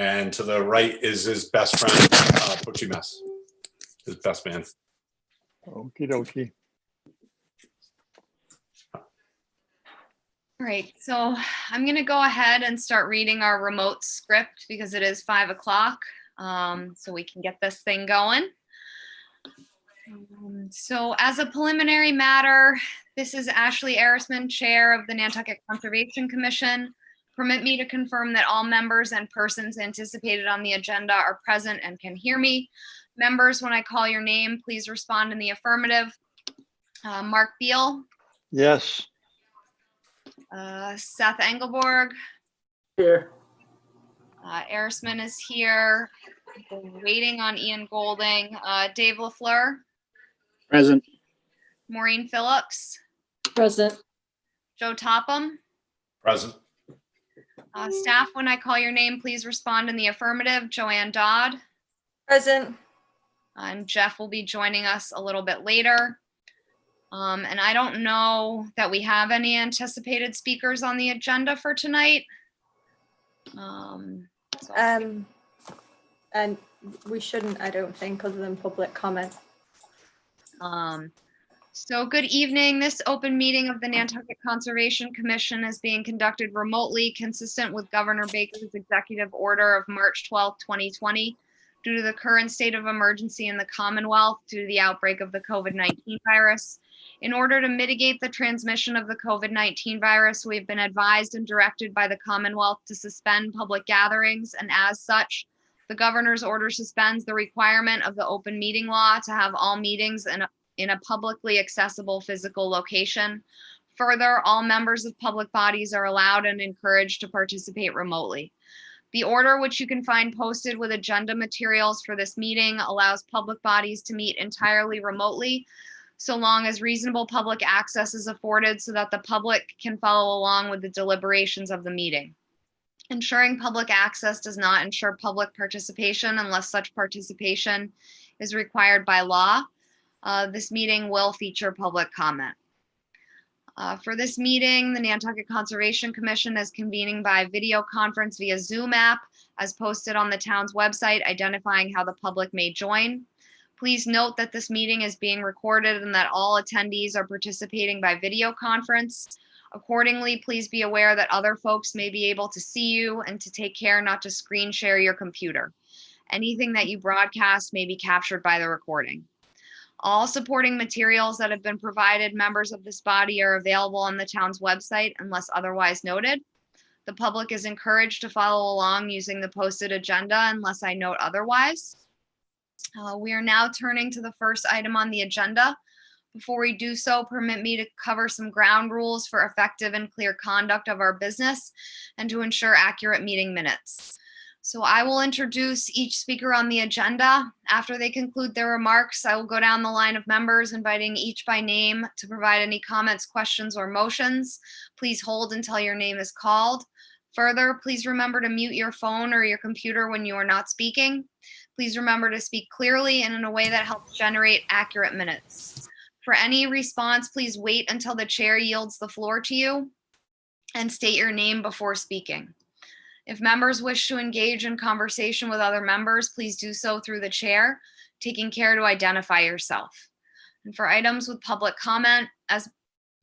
And to the right is his best friend, Butchie Mess, his best man. Okie dokie. All right, so I'm going to go ahead and start reading our remote script because it is 5 o'clock, so we can get this thing going. So as a preliminary matter, this is Ashley Arisman, Chair of the Nantucket Conservation Commission. Permit me to confirm that all members and persons anticipated on the agenda are present and can hear me. Members, when I call your name, please respond in the affirmative. Mark Beal. Yes. Seth Engelborg. Here. Arisman is here. We're waiting on Ian Golding. Dave LaFleur. Present. Maureen Phillips. Present. Joe Topham. Present. Staff, when I call your name, please respond in the affirmative. Joanne Dodd. Present. And Jeff will be joining us a little bit later. And I don't know that we have any anticipated speakers on the agenda for tonight. And we shouldn't, I don't think, other than public comment. So good evening. This open meeting of the Nantucket Conservation Commission is being conducted remotely, consistent with Governor Baker's executive order of March 12, 2020, due to the current state of emergency in the Commonwealth due to the outbreak of the COVID-19 virus. In order to mitigate the transmission of the COVID-19 virus, we've been advised and directed by the Commonwealth to suspend public gatherings, and as such, the governor's order suspends the requirement of the open meeting law to have all meetings in a publicly accessible physical location. Further, all members of public bodies are allowed and encouraged to participate remotely. The order, which you can find posted with agenda materials for this meeting, allows public bodies to meet entirely remotely, so long as reasonable public access is afforded so that the public can follow along with the deliberations of the meeting. Ensuring public access does not ensure public participation unless such participation is required by law. This meeting will feature public comment. For this meeting, the Nantucket Conservation Commission is convening by video conference via Zoom app as posted on the town's website, identifying how the public may join. Please note that this meeting is being recorded and that all attendees are participating by video conference. Accordingly, please be aware that other folks may be able to see you and to take care not to screen share your computer. Anything that you broadcast may be captured by the recording. All supporting materials that have been provided members of this body are available on the town's website unless otherwise noted. The public is encouraged to follow along using the posted agenda unless I note otherwise. We are now turning to the first item on the agenda. Before we do so, permit me to cover some ground rules for effective and clear conduct of our business and to ensure accurate meeting minutes. So I will introduce each speaker on the agenda. After they conclude their remarks, I will go down the line of members, inviting each by name to provide any comments, questions, or motions. Please hold until your name is called. Further, please remember to mute your phone or your computer when you are not speaking. Please remember to speak clearly and in a way that helps generate accurate minutes. For any response, please wait until the chair yields the floor to you and state your name before speaking. If members wish to engage in conversation with other members, please do so through the chair, taking care to identify yourself. And for items with public comment,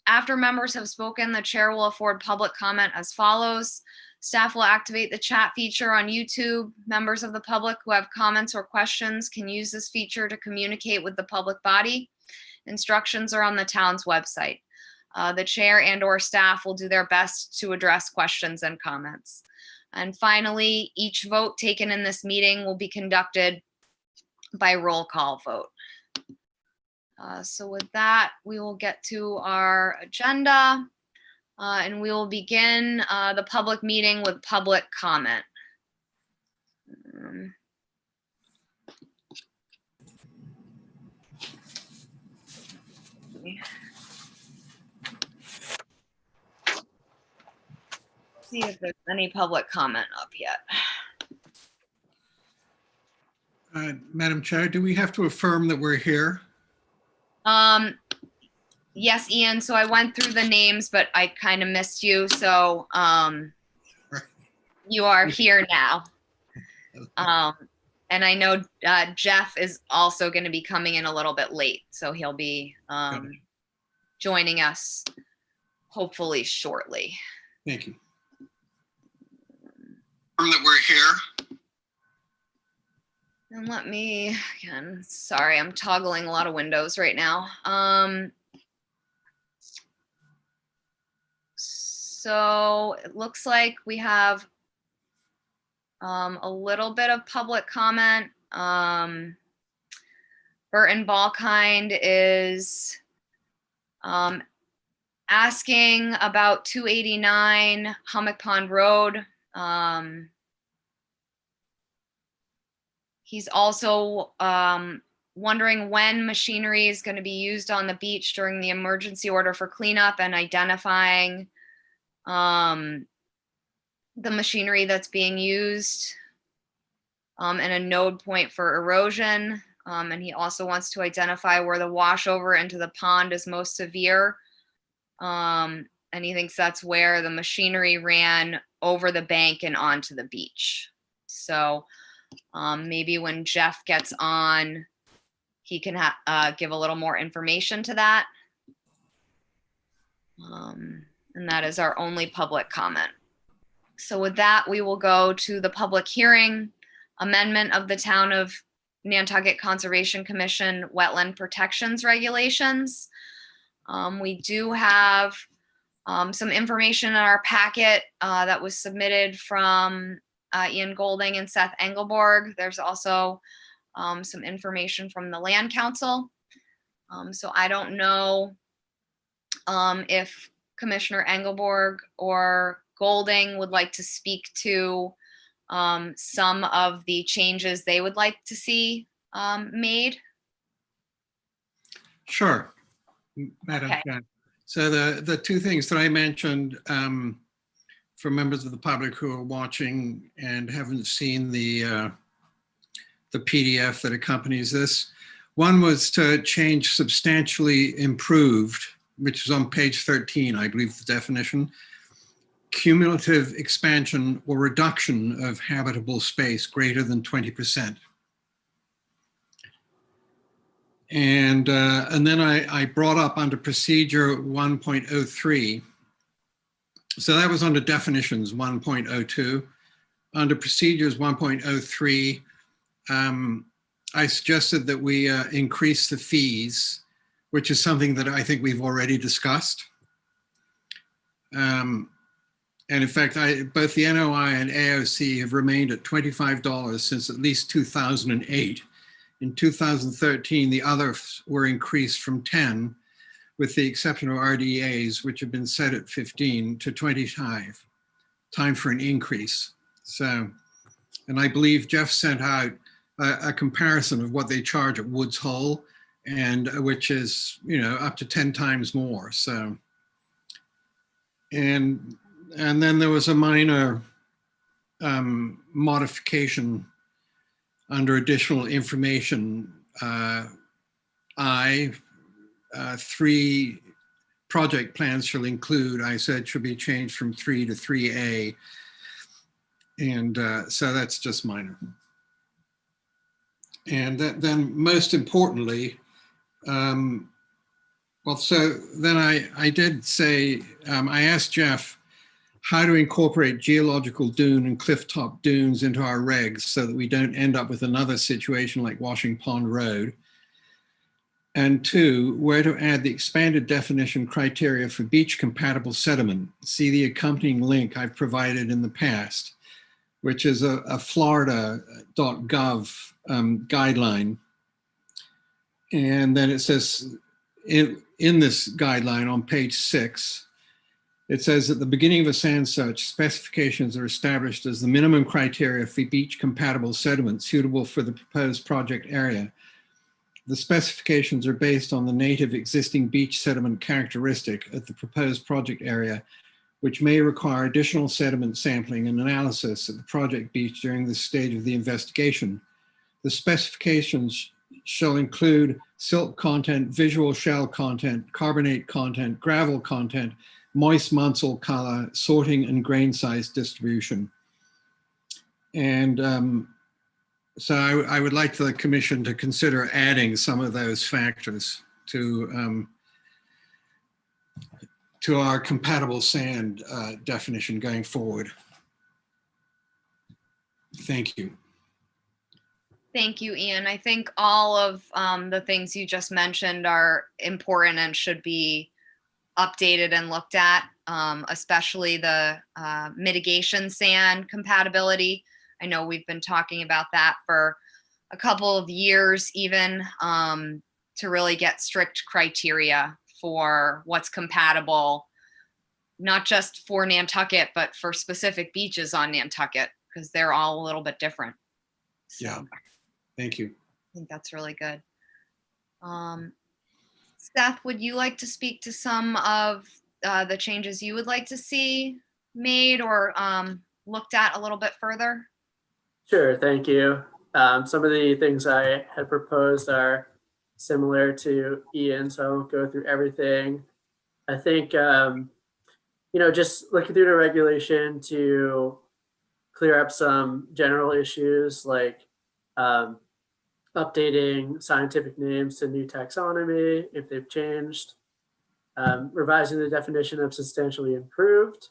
after members have spoken, the chair will afford public comment as follows. Staff will activate the chat feature on YouTube. Members of the public who have comments or questions can use this feature to communicate with the public body. Instructions are on the town's website. The chair and/or staff will do their best to address questions and comments. And finally, each vote taken in this meeting will be conducted by roll call vote. So with that, we will get to our agenda and we will begin the public meeting with public comment. See if there's any public comment up yet. Madam Chair, do we have to affirm that we're here? Yes, Ian. So I went through the names, but I kind of missed you. So you are here now. And I know Jeff is also going to be coming in a little bit late, so he'll be joining us hopefully shortly. Thank you. That we're here. And let me, again, sorry, I'm toggling a lot of windows right now. So it looks like we have a little bit of public comment. Burton Balkind is asking about 289 Hummock Pond Road. He's also wondering when machinery is going to be used on the beach during the emergency order for cleanup, and identifying the machinery that's being used and a node point for erosion. And he also wants to identify where the washover into the pond is most severe. And he thinks that's where the machinery ran over the bank and onto the beach. So maybe when Jeff gets on, he can give a little more information to that. And that is our only public comment. So with that, we will go to the public hearing, amendment of the Town of Nantucket Conservation Commission Wetland Protections Regulations. We do have some information in our packet that was submitted from Ian Golding and Seth Engelborg. There's also some information from the Land Council. So I don't know if Commissioner Engelborg or Golding would like to speak to some of the changes they would like to see made. Sure, Madam Okay. Chair. So the two things that I mentioned for members of the public who are watching and haven't seen the PDF that accompanies this, one was to change substantially improved, which is on page 13, I believe the definition, cumulative expansion or reduction of habitable space greater than 20%. And then I brought up under procedure 1.03. So that was under definitions 1.02. Under procedures 1.03, I suggested that we increase the fees, which is something that I think we've already discussed. And in fact, both the NOI and AOC have remained at $25 since at least 2008. In 2013, the others were increased from 10, with the exception of RDAs, which have been set at 15 to 25. Time for an increase. So, and I believe Jeff sent out a comparison of what they charge at Woods Hole, and which is, you know, up to 10 times more. So, and then there was a minor modification under additional information. 3 project plans shall include, I said, should be changed from 3 to 3A. And so that's just minor. And then most importantly, well, so then I did say, I asked Jeff how to incorporate geological dune and clifftop dunes into our regs so that we don't end up with another situation like Washing Pond Road. And 2, where to add the expanded definition criteria for beach compatible sediment. See the accompanying link I've provided in the past, which is a florida.gov guideline. And then it says in this guideline on page 6, it says at the beginning of a sand search, specifications are established as the minimum criteria for beach compatible sediment suitable for the proposed project area. The specifications are based on the native existing beach sediment characteristic at the proposed project area, which may require additional sediment sampling and analysis at the project beach during this stage of the investigation. The specifications shall include silt content, visual shell content, carbonate content, gravel content, moist Munsell color, sorting, and grain size distribution. And So I would like the commission to consider adding some of those factors to our compatible sand definition going forward. Thank you. Thank you, Ian. I think all of the things you just mentioned are important and should be updated and looked at, especially the mitigation sand compatibility. I know we've been talking about that for a couple of years even, to really get strict criteria for what's compatible, not just for Nantucket, but for specific beaches on Nantucket, because they're all a little bit different. So Yeah. Thank you. I think that's really good. Seth, would you like to speak to some of the changes you would like to see made or looked at a little bit further? Sure, thank you. Some of the things I had proposed are similar to Ian, so I won't go through everything. I think, just looking through the regulation to clear up some general issues like updating scientific names to new taxonomy if they've changed, revising the definition of substantially improved.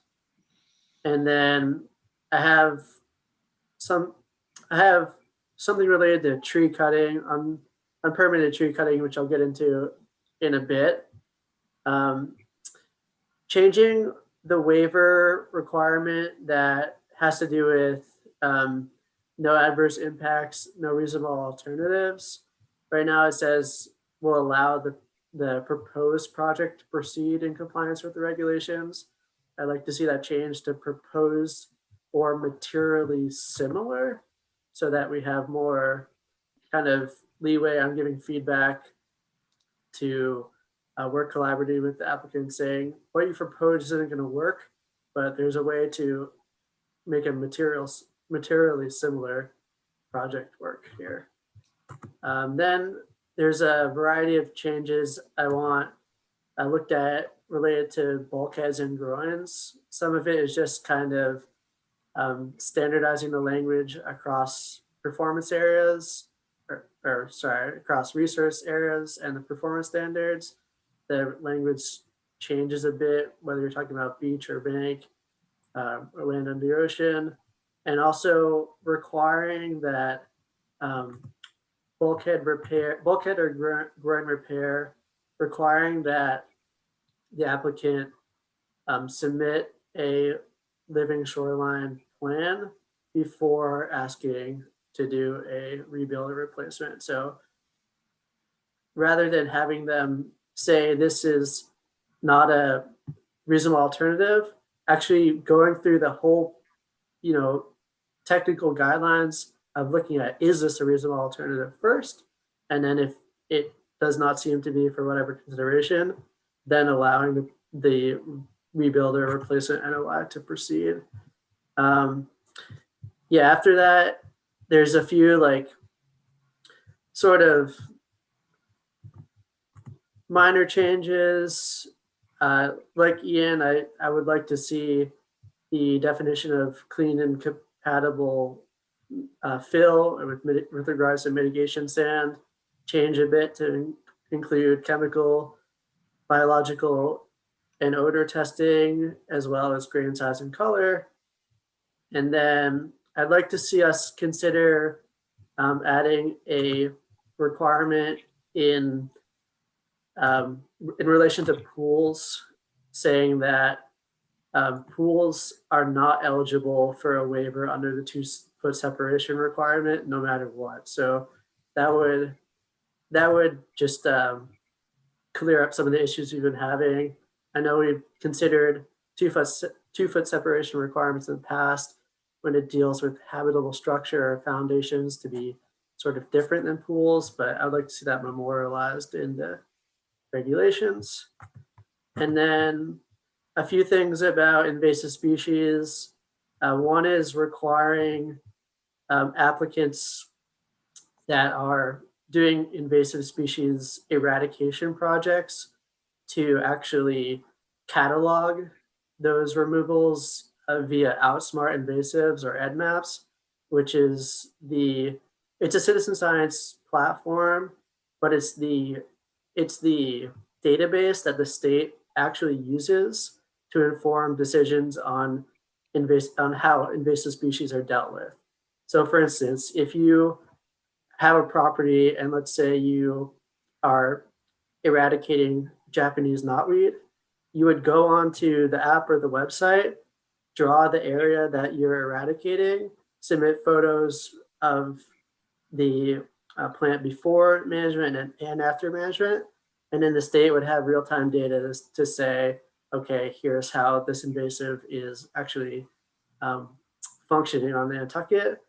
And then I have something related to tree cutting, unpermitted tree cutting, which I'll get into in a bit. Changing the waiver requirement that has to do with no adverse impacts, no reasonable alternatives. Right now it says will allow the proposed project to proceed in compliance with the regulations. I'd like to see that change to proposed or materially similar so that we have more kind of leeway on giving feedback to work collaboratively with the applicant saying what you propose isn't going to work, but there's a way to make a materially similar project work here. Then there's a variety of changes I looked at related to bulkheads and groins. Some of it is just kind of standardizing the language across performance areas, across resource areas and the performance standards. The language changes a bit, whether you're talking about beach or bank, or land under the ocean, and also requiring that bulkhead or groin repair, requiring that the applicant submit a living shoreline plan before asking to do a rebuild or replacement. So rather than having them say this is not a reasonable alternative, actually going through the whole, technical guidelines of looking at, is this a reasonable alternative first? And then if it does not seem to be for whatever consideration, then allowing the rebuild or replacement NOI to proceed. After that, there's a few sort of minor changes. Like Ian, I would like to see the definition of clean and compatible fill with regards to mitigation sand change a bit to include chemical, biological, and odor testing, as well as grain size and color. And then I'd like to see us consider adding a requirement in relation to pools, saying that pools are not eligible for a waiver under the 2-foot separation requirement, no matter what. So that would just clear up some of the issues we've been having. I know we've considered 2-foot separation requirements in the past when it deals with habitable structure or foundations to be sort of different than pools, but I'd like to see that memorialized in the regulations. And then a few things about invasive species. One is requiring applicants that are doing invasive species eradication projects to actually catalog those removals via Outsmart Invasives or EDMAPs, which is the it's a citizen science platform, but it's the database that the state actually uses to inform decisions on how invasive species are dealt with. So for instance, if you have a property and let's say you are eradicating Japanese knotweed, you would go onto the app or the website, draw the area that you're eradicating, submit photos of the plant before management and after management. And then the state would have real-time data to say, okay, here's how this invasive is actually functioning on the Nantucket.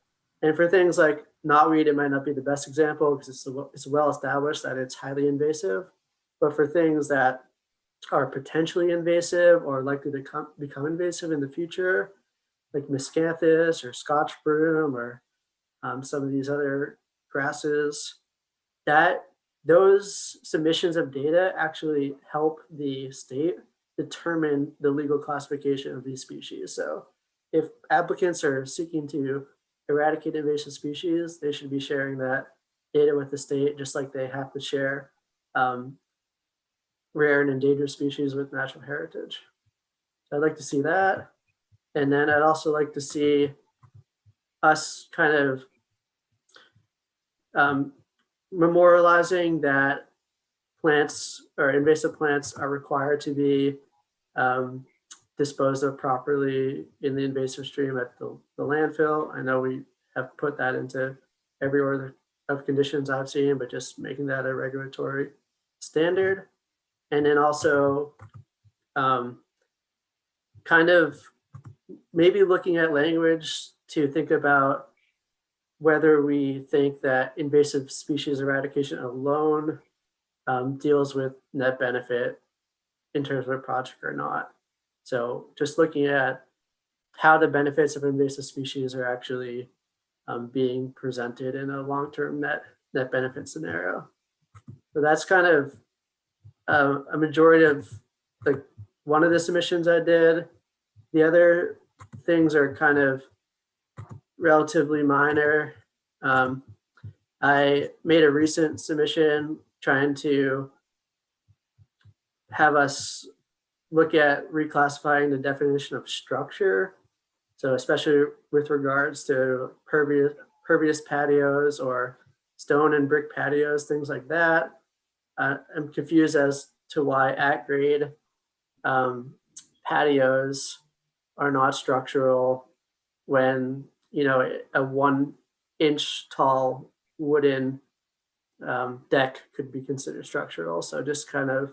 And for things like knotweed, it might not be the best example because it's well established that it's highly invasive. But for things that are potentially invasive or likely to become invasive in the future, like miscanthus or Scotch broom or some of these other grasses, that those submissions of data actually help the state determine the legal classification of these species. So if applicants are seeking to eradicate invasive species, they should be sharing that data with the state, just like they have to share rare and endangered species with natural heritage. So I'd like to see that. And then I'd also like to see us kind of memorializing that plants or invasive plants are required to be disposed of properly in the invasive stream at the landfill. I know we have put that into every order of conditions I've seen, but just making that a regulatory standard. And then also kind of maybe looking at language to think about whether we think that invasive species eradication alone deals with net benefit in terms of a project or not. So just looking at how the benefits of invasive species are actually being presented in a long-term net benefit scenario. So that's kind of a majority of like one of the submissions I did. The other things are kind of relatively minor. I made a recent submission trying to have us look at reclassifying the definition of structure. So especially with regards to pervious patios or stone and brick patios, things like that. I'm confused as to why at-grade patios are not structural when, you know, a 1 inch tall wooden deck could be considered structural. So just kind of,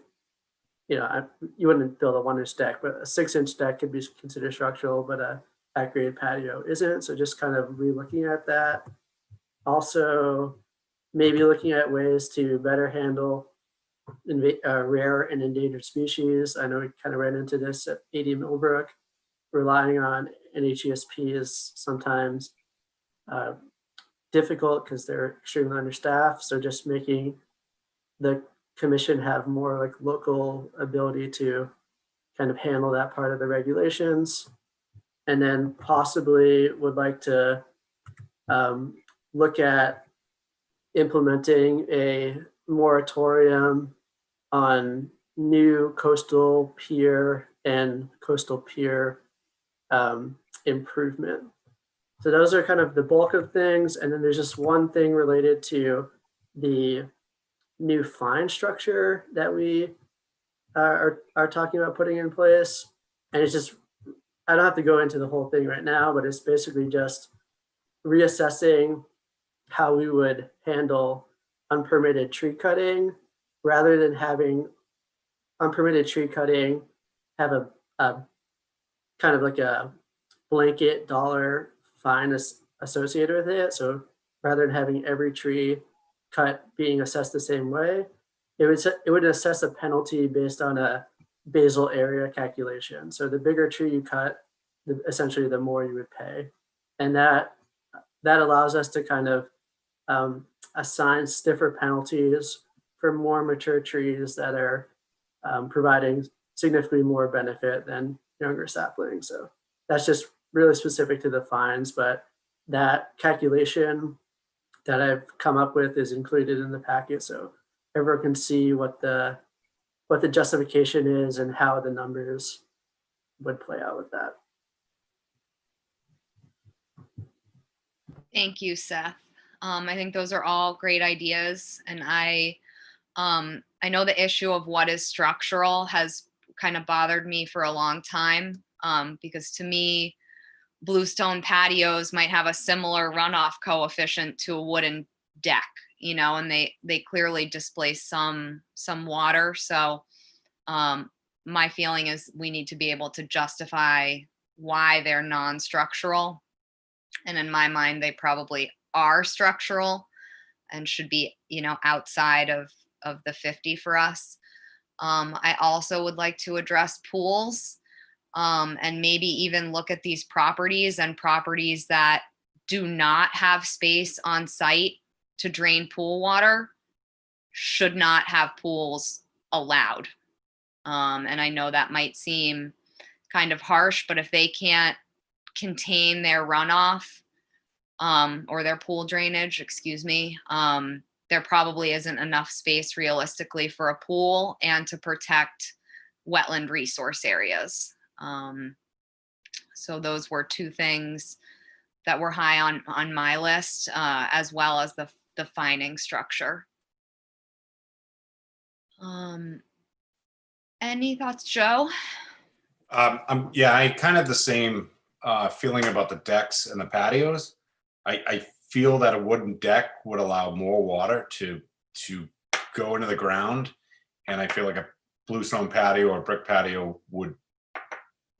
you know, you wouldn't build a 1 inch deck, but a 6 inch deck could be considered structural, but a at-grade patio isn't. So just kind of re-looking at that. Also, maybe looking at ways to better handle rare and endangered species. I know we kind of ran into this at AD Millbrook. Relying on NHESP is sometimes difficult because they're extremely understaffed. So just making the commission have more like local ability to kind of handle that part of the regulations. And then possibly would like to look at implementing a moratorium on new coastal pier and coastal pier improvement. So those are kind of the bulk of things. And then there's just one thing related to the new fine structure that we are talking about putting in place. And it's just, I don't have to go into the whole thing right now, but it's basically just reassessing how we would handle unpermitted tree cutting rather than having unpermitted tree cutting have a kind of like a blanket dollar fine associated with it. So rather than having every tree cut being assessed the same way, it would assess a penalty based on a basal area calculation. So the bigger tree you cut, essentially the more you would pay. And that allows us to kind of assign stiffer penalties for more mature trees that are providing significantly more benefit than younger saplings. So that's just really specific to the fines, but that calculation that I've come up with is included in the packet, so everyone can see what the justification is and how the numbers would play out with that. Thank you, Seth. I think those are all great ideas, and I know the issue of what is structural has kind of bothered me for a long time, because to me, bluestone patios might have a similar runoff coefficient to a wooden deck, you know, and they clearly displace some water. So my feeling is we need to be able to justify why they're non-structural. And in my mind, they probably are structural and should be, you know, outside of the 50 for us. I also would like to address pools, and maybe even look at these properties and properties that do not have space on site to drain pool water should not have pools allowed. And I know that might seem kind of harsh, but if they can't contain their runoff, or their pool drainage, excuse me, there probably isn't enough space realistically for a pool and to protect wetland resource areas. So those were two things that were high on my list, as well as the fining structure. Any thoughts, Joe? Yeah, I kind of the same feeling about the decks and the patios. I feel that a wooden deck would allow more water to go into the ground, and I feel like a bluestone patio or brick patio would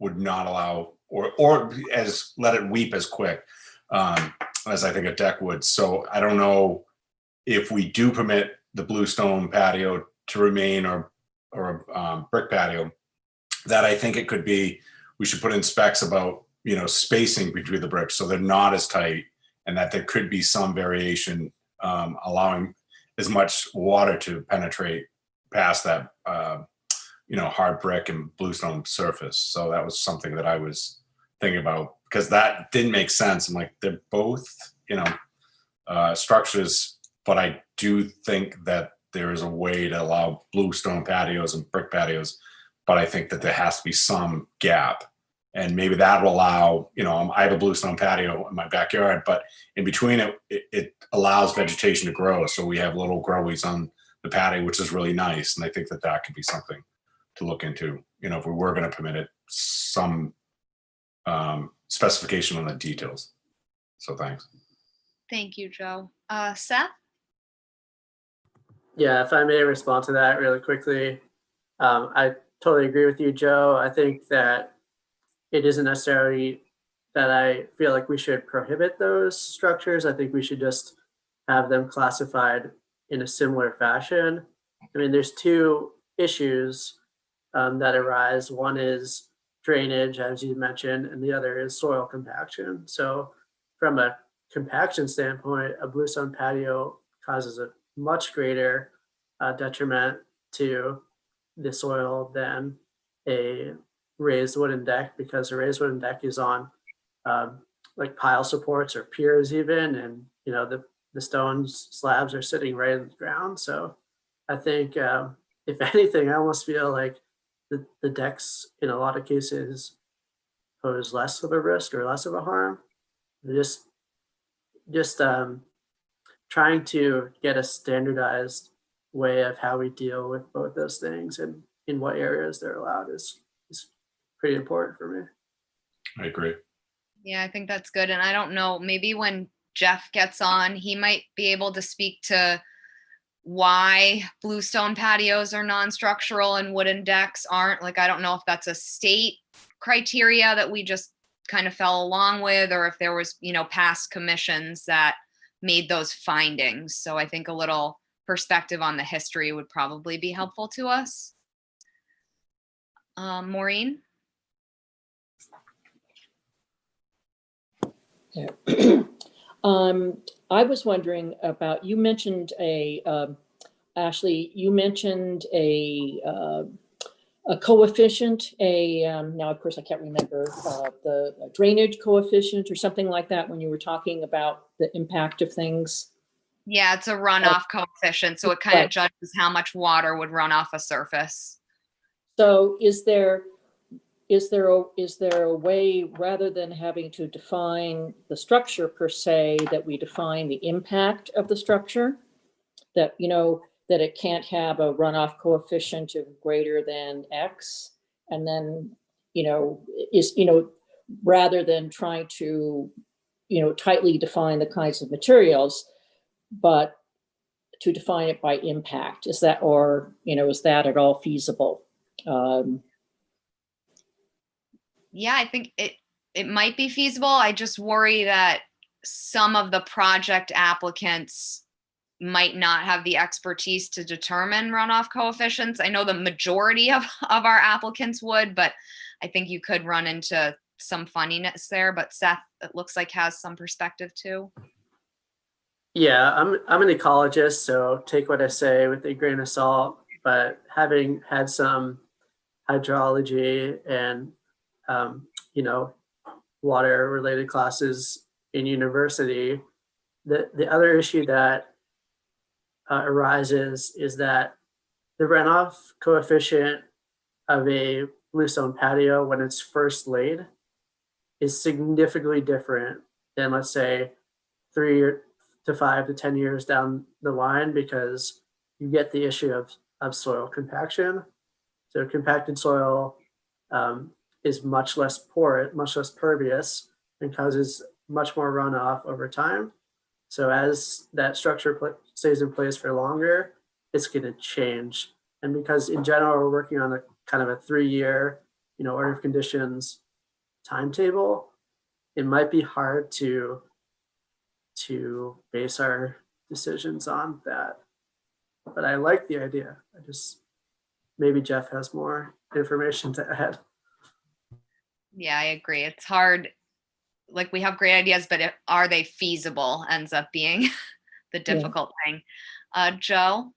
not allow or as let it weep as quick as I think a deck would. So I don't know if we do permit the bluestone patio to remain or a brick patio, that I think it could be, we should put in specs about, you know, spacing between the bricks so they're not as tight, and that there could be some variation, allowing as much water to penetrate past that, you know, hard brick and bluestone surface. So that was something that I was thinking about, because that didn't make sense. I'm like, they're both, you know, structures, but I do think that there is a way to allow bluestone patios and brick patios, but I think that there has to be some gap. And maybe that will allow, you know, I have a bluestone patio in my backyard, but in between it allows vegetation to grow. So we have little growies on the patio, which is really nice. And I think that that could be something to look into, you know, if we were going to permit it, some specification on the details. So thanks. Thank you, Joe. Seth? Yeah, if I may respond to that really quickly. I totally agree with you, Joe. I think that it isn't necessarily that I feel like we should prohibit those structures. I think we should just have them classified in a similar fashion. I mean, there's two issues that arise. One is drainage, as you mentioned, and the other is soil compaction. So from a compaction standpoint, a bluestone patio causes a much greater detriment to the soil than a raised wooden deck, because a raised wooden deck is on like pile supports or piers even, and you know the stone slabs are sitting right in the ground. So I think if anything, I almost feel like the decks in a lot of cases pose less of a risk or less of a harm. Just trying to get a standardized way of how we deal with both those things and in what areas they're allowed is pretty important for me. I agree. Yeah, I think that's good. And I don't know, maybe when Jeff gets on, he might be able to speak to why bluestone patios are non-structural and wooden decks aren't. Like, I don't know if that's a state criteria that we just kind of fell along with, or if there was, you know, past commissions that made those findings. So I think a little perspective on the history would probably be helpful to us. Maureen? Yeah. I was wondering about, you mentioned Ashley, you mentioned a coefficient, now of course I can't remember, the drainage coefficient or something like that when you were talking about the impact of things. Yeah, it's a runoff coefficient, so it kind of Right. judges how much water would run off a surface. So is there a way, rather than having to define the structure per se, that we define the impact of the structure? That, that it can't have a runoff coefficient of greater than X, and then, rather than trying to, tightly define the kinds of materials, but to define it by impact. Is that at all feasible? Yeah, I think it might be feasible. I just worry that some of the project applicants might not have the expertise to determine runoff coefficients. I know the majority of our applicants would, but I think you could run into some funniness there. But Seth, it looks like, has some perspective too. Yeah, I'm an ecologist, so take what I say with a grain of salt. But having had some hydrology and water related classes in university, the other issue that arises is that the runoff coefficient of a bluestone patio when it's first laid is significantly different than, let's say, 3 to 5 to 10 years down the line, because you get the issue of soil compaction. So compacted soil is much less porous, much less pervious, and causes much more runoff over time. So as that structure stays in place for longer, it's going to change. And because in general, we're working on a kind of a 3-year, order of conditions timetable, it might be hard to base our decisions on that. But I like the idea. Maybe Jeff has more information to add. Yeah, I agree. It's hard. Like, we have great ideas, but are they feasible ends up being the difficult thing. Joe?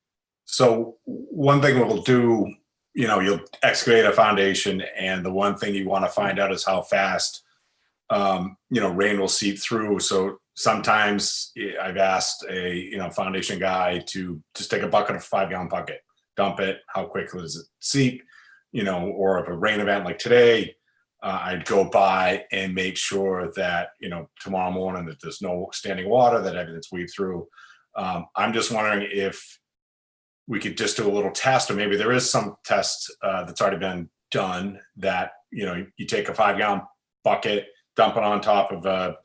So one thing we'll do, you'll excavate a foundation, and the one thing you want to find out is how fast, rain will seep through. So sometimes I've asked a, foundation guy to just take a bucket of 5-gallon bucket, dump it, how quickly does it seep, or if a rain event like today, I'd go by and make sure that, tomorrow morning that there's no standing water, that everything's weaved through. I'm just wondering if we could just do a little test, or maybe there is some test that's already been done that, you take a 5-gallon bucket, dump it on top of a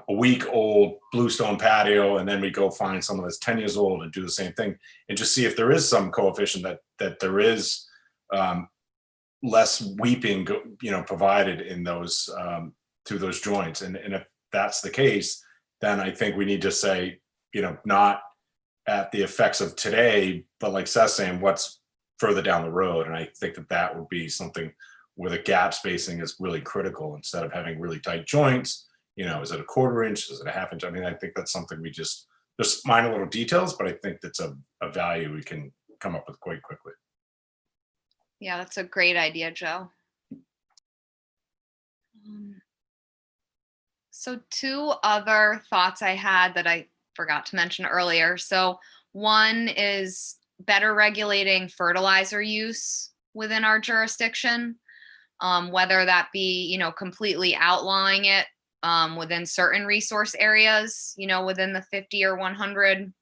week-old bluestone patio, and then we go find someone that's 10 years old and do the same thing, and just see if there is some coefficient that there is less weeping, provided in those through those joints. And if that's the case, then I think we need to say, not at the effects of today, but like Seth's saying, what's further down the road. And I think that would be something where the gap spacing is really critical, instead of having really tight joints. Is it a 1/4 inch? Is it a 1/2 inch? I mean, I think that's something we just minor little details, but I think that's a value we can come up with quite quickly. Yeah, that's a great idea, Joe. So 2 other thoughts I had that I forgot to mention earlier. So one is better regulating fertilizer use within our jurisdiction, whether that be, completely outlawing it within certain resource areas, within the 50 or 100.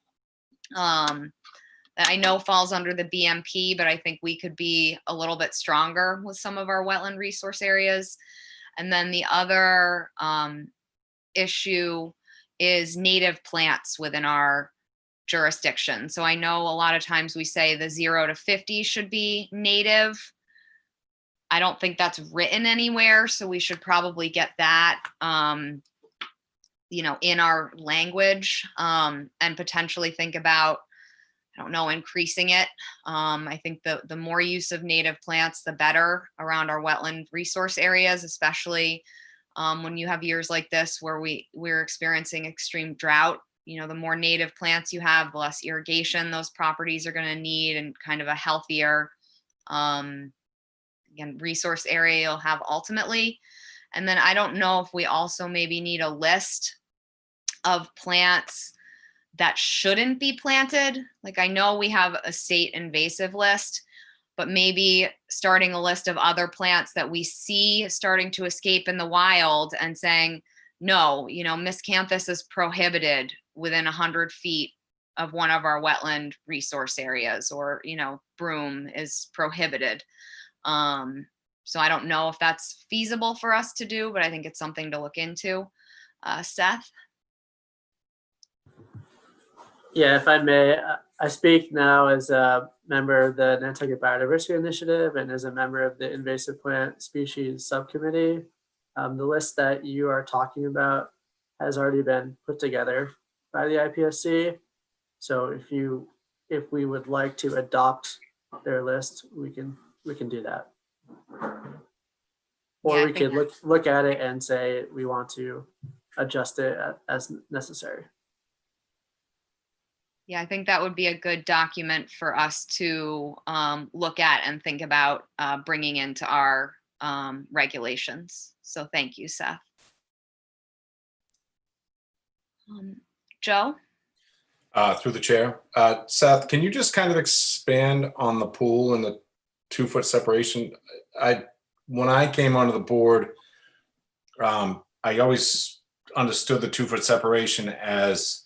That I know falls under the BMP, but I think we could be a little bit stronger with some of our wetland resource areas. And then the other issue is native plants within our jurisdiction. So I know a lot of times we say the 0 to 50 should be native. I don't think that's written anywhere, so we should probably get that, in our language, and potentially think about, I don't know, increasing it. I think the more use of native plants, the better around our wetland resource areas, especially when you have years like this where we're experiencing extreme drought. The more native plants you have, the less irrigation those properties are going to need, and kind of a healthier, again, resource area you'll have ultimately. And then I don't know if we also maybe need a list of plants that shouldn't be planted. Like, I know we have a state invasive list, but maybe starting a list of other plants that we see starting to escape in the wild and saying, no, miscanthus is prohibited within 100 feet of one of our wetland resource areas, or, broom is prohibited. So I don't know if that's feasible for us to do, but I think it's something to look into. Seth? Yeah, if I may, I speak now as a member of the Nantucket Biodiversity Initiative and as a member of the Invasive Plant Species Subcommittee. The list that you are talking about has already been put together by the IPSC. So if we would like to adopt their list, we can do that. Or Yeah, I we think could look at it and say we want to adjust it as necessary. Yeah, I think that would be a good document for us to look at and think about bringing into our regulations. So thank you, Seth. Joe? Through the chair. Seth, can you just kind of expand on the pool and the 2-foot separation? When I came onto the board, I always understood the 2-foot separation as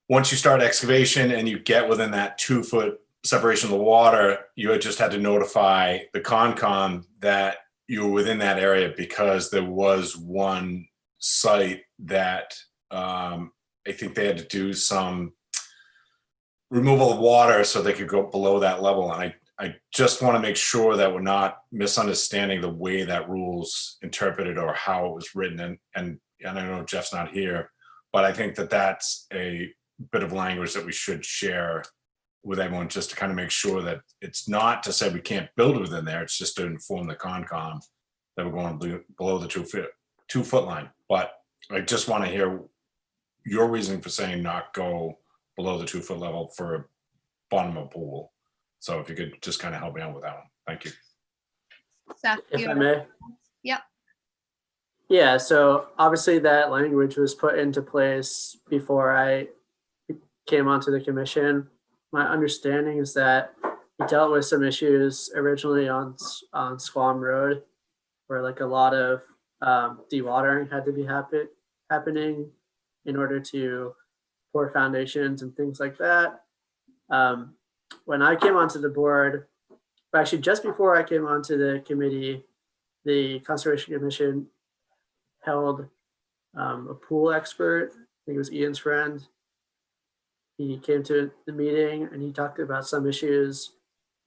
once you start excavation and you get within that 2-foot separation of the water, you had just had to notify the Concom that you were within that area, because there was one site that I think they had to do some removal of water so they could go below that level. And I just want to make sure that we're not misunderstanding the way that rule's interpreted or how it was written. And I know Jeff's not here, but I think that that's a bit of language that we should share with everyone, just to kind of make sure that it's not to say we can't build within there. It's just to inform the Concom that we're going below the 2-foot line. But I just want to hear your reasoning for saying not go below the 2-foot level for a bottom of pool. So if you could just kind of help me out with that one. Thank you. Seth, If I may. Yep. Yeah, so obviously that language was put into place before I came onto the commission. My understanding is that we dealt with some issues originally on Squam Road, where like a lot of dewatering had to be happening in order to pour foundations and things like that. When I came onto the board, actually just before I came onto the committee, the Conservation Commission held a pool expert. I think it was Ian's friend. He came to the meeting and he talked about some issues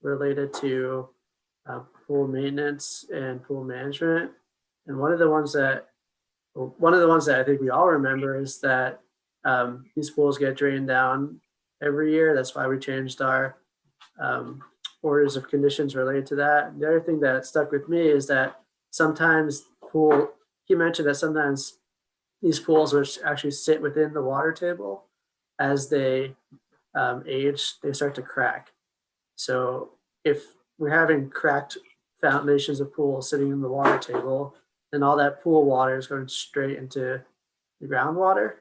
related to pool maintenance and pool management. And one of the ones that I think we all remember is that these pools get drained down every year. That's why we changed our orders of conditions related to that. The other thing that stuck with me is that sometimes he mentioned that sometimes these pools, which actually sit within the water table, as they age, they start to crack. So if we're having cracked foundations of pools sitting in the water table, then all that pool water is going straight into the groundwater.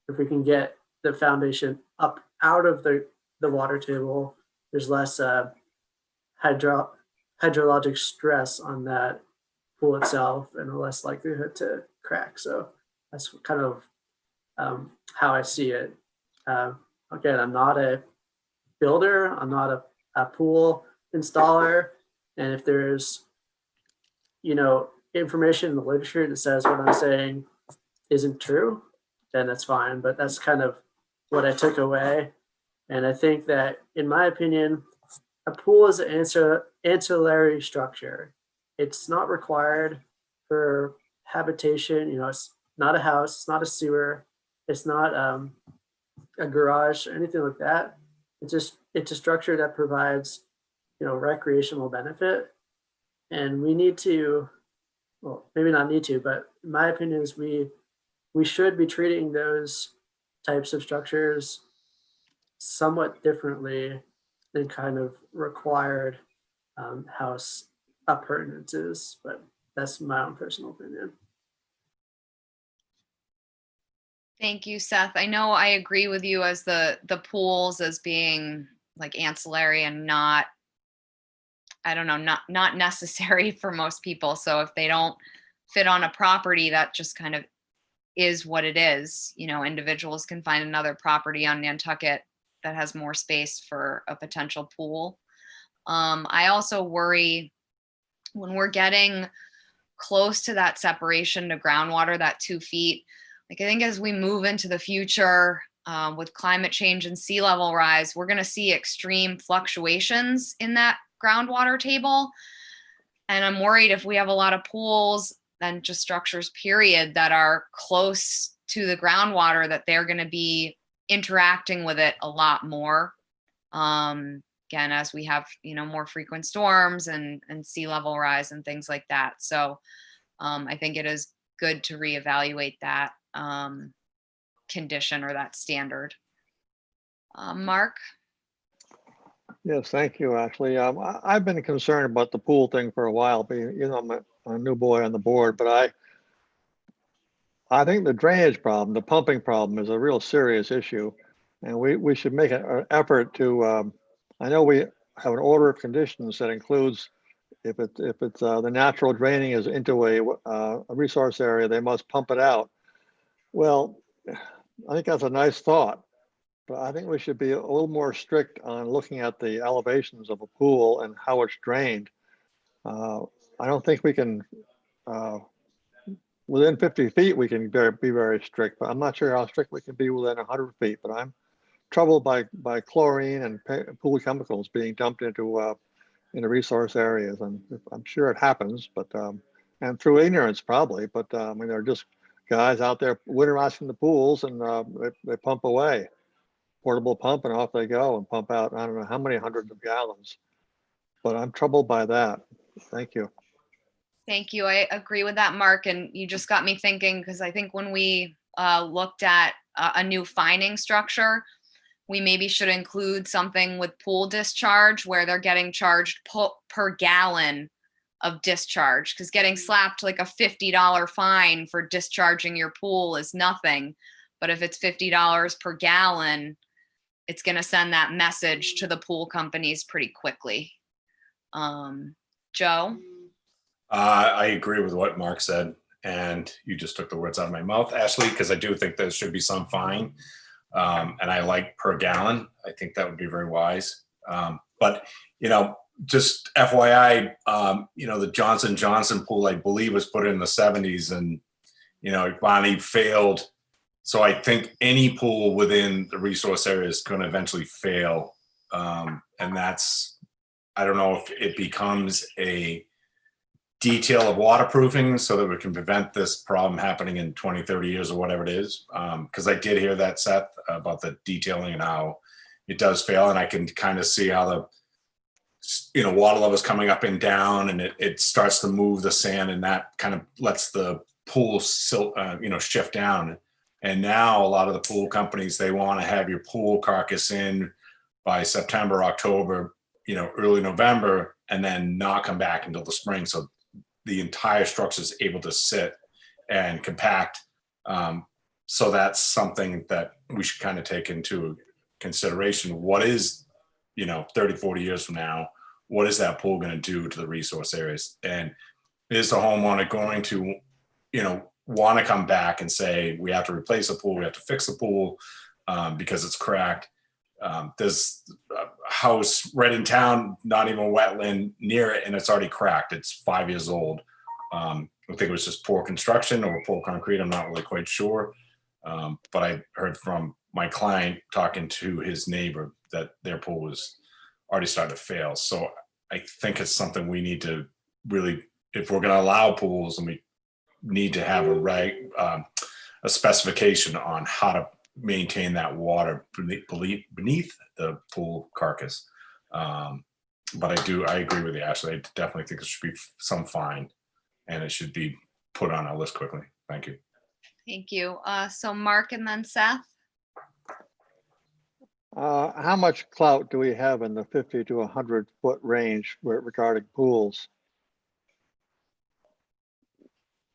If we can get the foundation up out of the water table, there's less hydrologic stress on that pool itself and a less likelihood to crack. So that's kind of how I see it. Again, I'm not a builder, I'm not a pool installer. And if there's, information in the literature that says what I'm saying isn't true, then that's fine. But that's kind of what I took away. And I think that, in my opinion, a pool is an ancillary structure. It's not required for habitation. It's not a house, it's not a sewer, it's not a garage or anything like that. It's a structure that provides, recreational benefit. And we need to, well, maybe not need to, but in my opinion is we should be treating those types of structures somewhat differently than kind of required house appurtenances. But that's my own personal opinion. Thank you, Seth. I know I agree with you as the pools as being like ancillary and not, I don't know, not necessary for most people. So if they don't fit on a property, that just kind of is what it is. You know, individuals can find another property on Nantucket that has more space for a potential pool. I also worry when we're getting close to that separation to groundwater, that 2 feet. Like I think as we move into the future with climate change and sea level rise, we're going to see extreme fluctuations in that groundwater table. And I'm worried if we have a lot of pools and just structures, period, that are close to the groundwater, that they're going to be interacting with it a lot more. Again, as we have, you know, more frequent storms and sea level rise and things like that. So I think it is good to reevaluate that condition or that standard. Mark? Yes, thank you, Ashley. I've been concerned about the pool thing for a while, but I'm a new boy on the board, but I think the drainage problem, the pumping problem is a real serious issue. And we should make an effort to, I know we have an order of conditions that includes if it's the natural draining is into a resource area, they must pump it out. Well, I think that's a nice thought, but I think we should be a little more strict on looking at the elevations of a pool and how it's drained. I don't think we can, within 50 feet, we can be very strict, but I'm not sure how strict we can be within 100 feet, but I'm troubled by chlorine and pool chemicals being dumped into resource areas. And I'm sure it happens, but, and through ignorance probably, but I mean, they're just guys out there winterizing the pools and they pump away, portable pump, and off they go and pump out, I don't know how many hundreds of gallons, but I'm troubled by that. Thank you. Thank you. I agree with that, Mark. And you just got me thinking, because I think when we looked at a new fining structure, we maybe should include something with pool discharge where they're getting charged per gallon of discharge, because getting slapped like a $50 fine for discharging your pool is nothing. But if it's $50 per gallon, it's going to send that message to the pool companies pretty quickly. Joe? I agree with what Mark said, and you just took the words out of my mouth, Ashley, because I do think there should be some fine. And I like per gallon. I think that would be very wise. But, just FYI, the Johnson & Johnson pool, I believe, was put in the 70s and, finally failed. So I think any pool within the resource area is going to eventually fail. And I don't know if it becomes a detail of waterproofing so that we can prevent this problem happening in 20, 30 years or whatever it is. Because I did hear that, Seth, about the detailing and how it does fail. And I can kind of see how the water levels coming up and down, and it starts to move the sand, and that kind of lets the pool shift down. And now a lot of the pool companies, they want to have your pool carcass in by September, October, early November, and then not come back until the spring. So the entire structure is able to sit and compact. So that's something that we should kind of take into consideration. What is, 30, 40 years from now, what is that pool going to do to the resource areas? And is the homeowner going to, want to come back and say, we have to replace the pool, we have to fix the pool because it's cracked? There's a house right in town, not even a wetland near it, and it's already cracked. It's 5 years old. I think it was just poor construction or poor concrete. I'm not really quite sure. But I heard from my client talking to his neighbor that their pool was already starting to fail. So I think it's something we need to really, if we're going to allow pools, and we need to have a specification on how to maintain that water beneath the pool carcass. But I agree with you, Ashley. I definitely think there should be some fine, and it should be put on our list quickly. Thank you. Thank you. So Mark and then Seth? How much clout do we have in the 50 to 100 foot range regarding pools?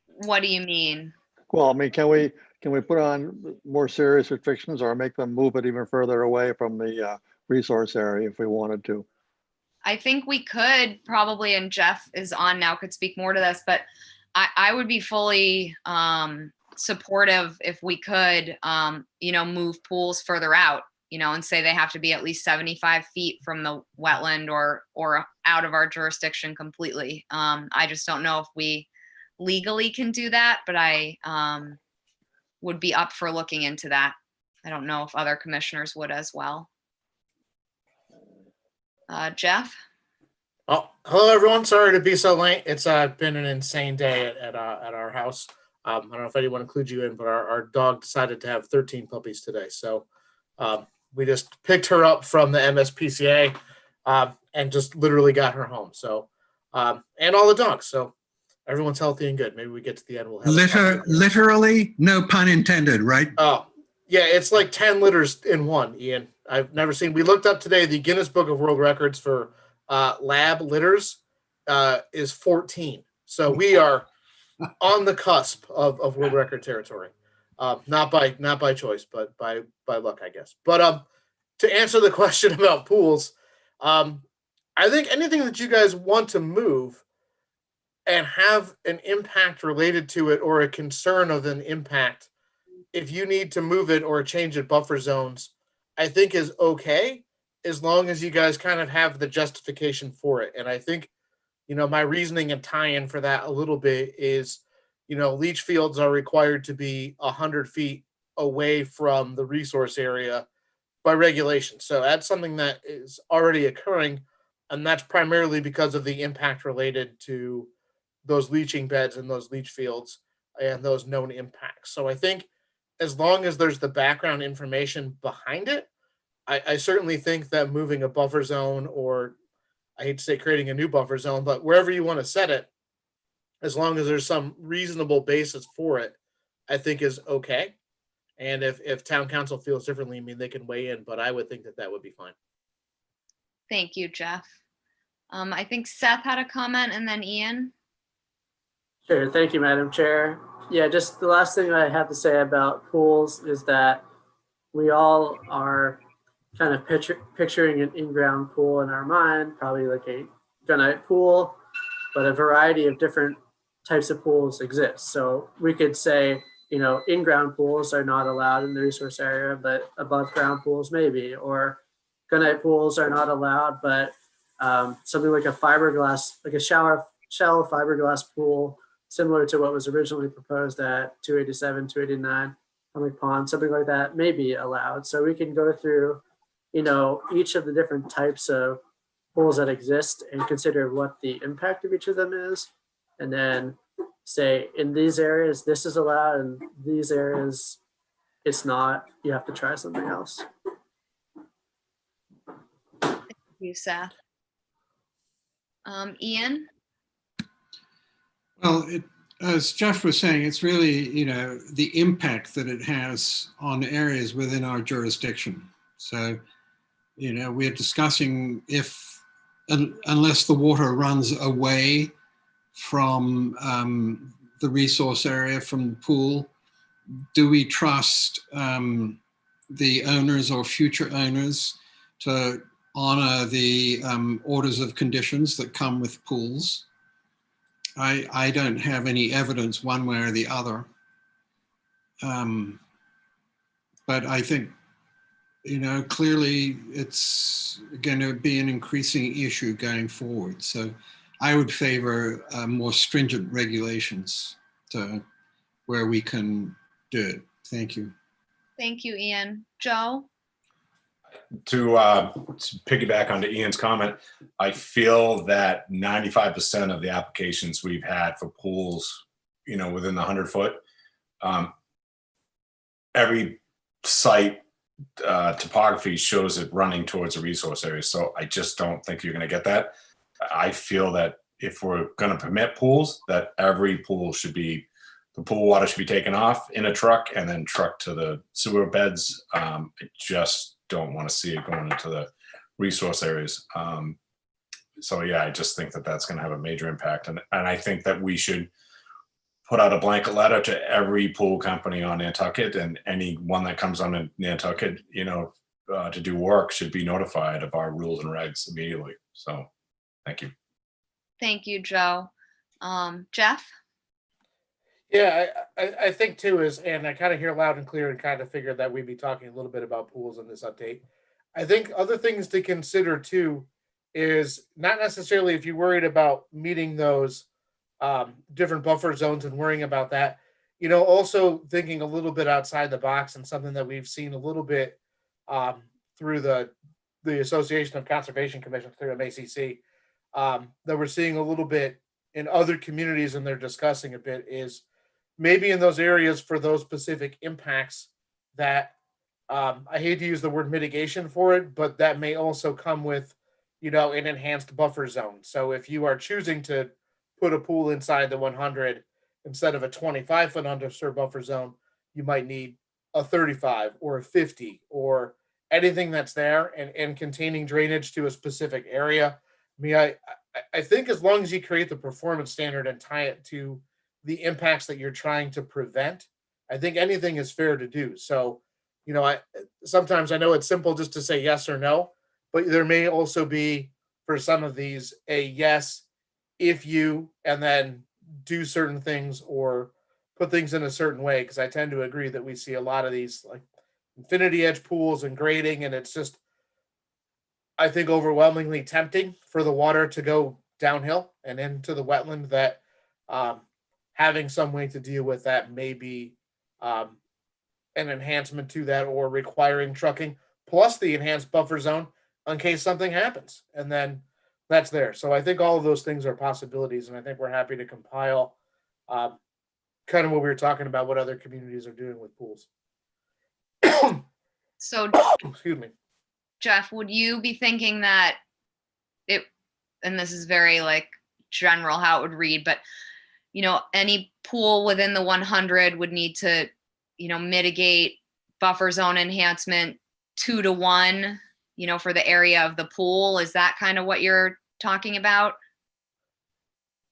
What do you mean? Well, I mean, can can we put on more serious restrictions or make them move it even further away from the resource area if we wanted to? I think we could probably, and Jeff is on now, could speak more to this, but I would be fully supportive if we could, move pools further out, and say they have to be at least 75 feet from the wetland or out of our jurisdiction completely. I just don't know if we legally can do that, but I would be up for looking into that. I don't know if other commissioners would as well. Jeff? Oh, hello everyone. Sorry to be so late. It's been an insane day at our house. I don't know if anyone includes you in, but our dog decided to have 13 puppies today. So we just picked her up from the MSPCA and just literally got her home. So and all the dogs. So everyone's healthy and good. Maybe we get to the end. We'll have literally, no pun intended, right? Oh, yeah, it's like 10 litters in one, Ian. I've never seen. We looked up today, the Guinness Book of World Records for lab litters is 14. So we are on the cusp of world record territory. Not by choice, but by luck, I guess. But to answer the question about pools, I think anything that you guys want to move and have an impact related to it or a concern of an impact, if you need to move it or change it buffer zones, I think is okay, as long as you guys kind of have the justification for it. And I think, my reasoning and tie-in for that a little bit is, leach fields are required to be 100 feet away from the resource area by regulation. So that's something that is already occurring, and that's primarily because of the impact related to those leaching beds and those leach fields and those known impacts. So I think as long as there's the background information behind it, I certainly think that moving a buffer zone, or I hate to say creating a new buffer zone, but wherever you want to set it, as long as there's some reasonable basis for it, I think is okay. And if town council feels differently, they can weigh in, but I would think that would be fine. Thank you, Jeff. I think Seth had a comment and then Ian. Sure. Thank you, Madam Chair. Yeah, just the last thing I have to say about pools is that we all are kind of picturing an in-ground pool in our mind, probably like a gunite pool, but a variety of different types of pools exist. So we could say, in-ground pools are not allowed in the resource area, but above ground pools maybe, or gunite pools are not allowed, but something like a fiberglass, like a shallow fiberglass pool, similar to what was originally proposed at 287, 289, Public Pond, something like that may be allowed. So we can go through, each of the different types of pools that exist and consider what the impact of each of them is. And then say in these areas, this is allowed, and these areas, it's not, you have to try something else. Thank you, Seth. Ian? Well, as Jeff was saying, it's really, the impact that it has on areas within our jurisdiction. So, we're discussing if, unless the water runs away from the resource area, from the pool, do we trust the owners or future owners to honor the orders of conditions that come with pools? I don't have any evidence one way or the other. But I think, clearly it's going to be an increasing issue going forward. So I would favor more stringent regulations to where we can do it. Thank you. Thank you, Ian. Joe? To piggyback onto Ian's comment, I feel that 95% of the applications we've had for pools, within the 100 foot, every site topography shows it running towards a resource area. So I just don't think you're going to get that. I feel that if we're going to permit pools, that every pool should be, the pool water should be taken off in a truck and then trucked to the sewer beds. I just don't want to see it going into the resource areas. So yeah, I just think that that's going to have a major impact. And I think that we should put out a blanket letter to every pool company on Nantucket, and any one that comes on Nantucket, to do work should be notified of our rules and regs immediately. So, thank you. Thank you, Joe. Jeff? Yeah, I think too is, and I kind of hear loud and clear and kind of figured that we'd be talking a little bit about pools in this update. I think other things to consider too is not necessarily if you're worried about meeting those different buffer zones and worrying about that, also thinking a little bit outside the box, and something that we've seen a little bit through the Association of Conservation Commissions through MACC, that we're seeing a little bit in other communities, and they're discussing a bit, is maybe in those areas for those specific impacts that I hate to use the word mitigation for it, but that may also come with, an enhanced buffer zone. So if you are choosing to put a pool inside the 100 instead of a 25-foot undisturbed buffer zone, you might need a 35 or a 50 or anything that's there and containing drainage to a specific area. I mean, I think as long as you create the performance standard and tie it to the impacts that you're trying to prevent, I think anything is fair to do. So, sometimes I know it's simple just to say yes or no, but there may also be for some of these a yes if you, and then do certain things or put things in a certain way. Because I tend to agree that we see a lot of these like infinity edge pools and grading, and it's just, I think, overwhelmingly tempting for the water to go downhill and into the wetland, that having some way to deal with that may be an enhancement to that, or requiring trucking plus the enhanced buffer zone in case something happens. And then that's there. So I think all of those things are possibilities, and I think we're happy to compile kind of what we were talking about, what other communities are doing with pools. So, Excuse me. Jeff, would you be thinking that and this is very like general how it would read, but any pool within the 100 would need to, mitigate buffer zone enhancement 2 to 1, for the area of the pool? Is that kind of what you're talking about?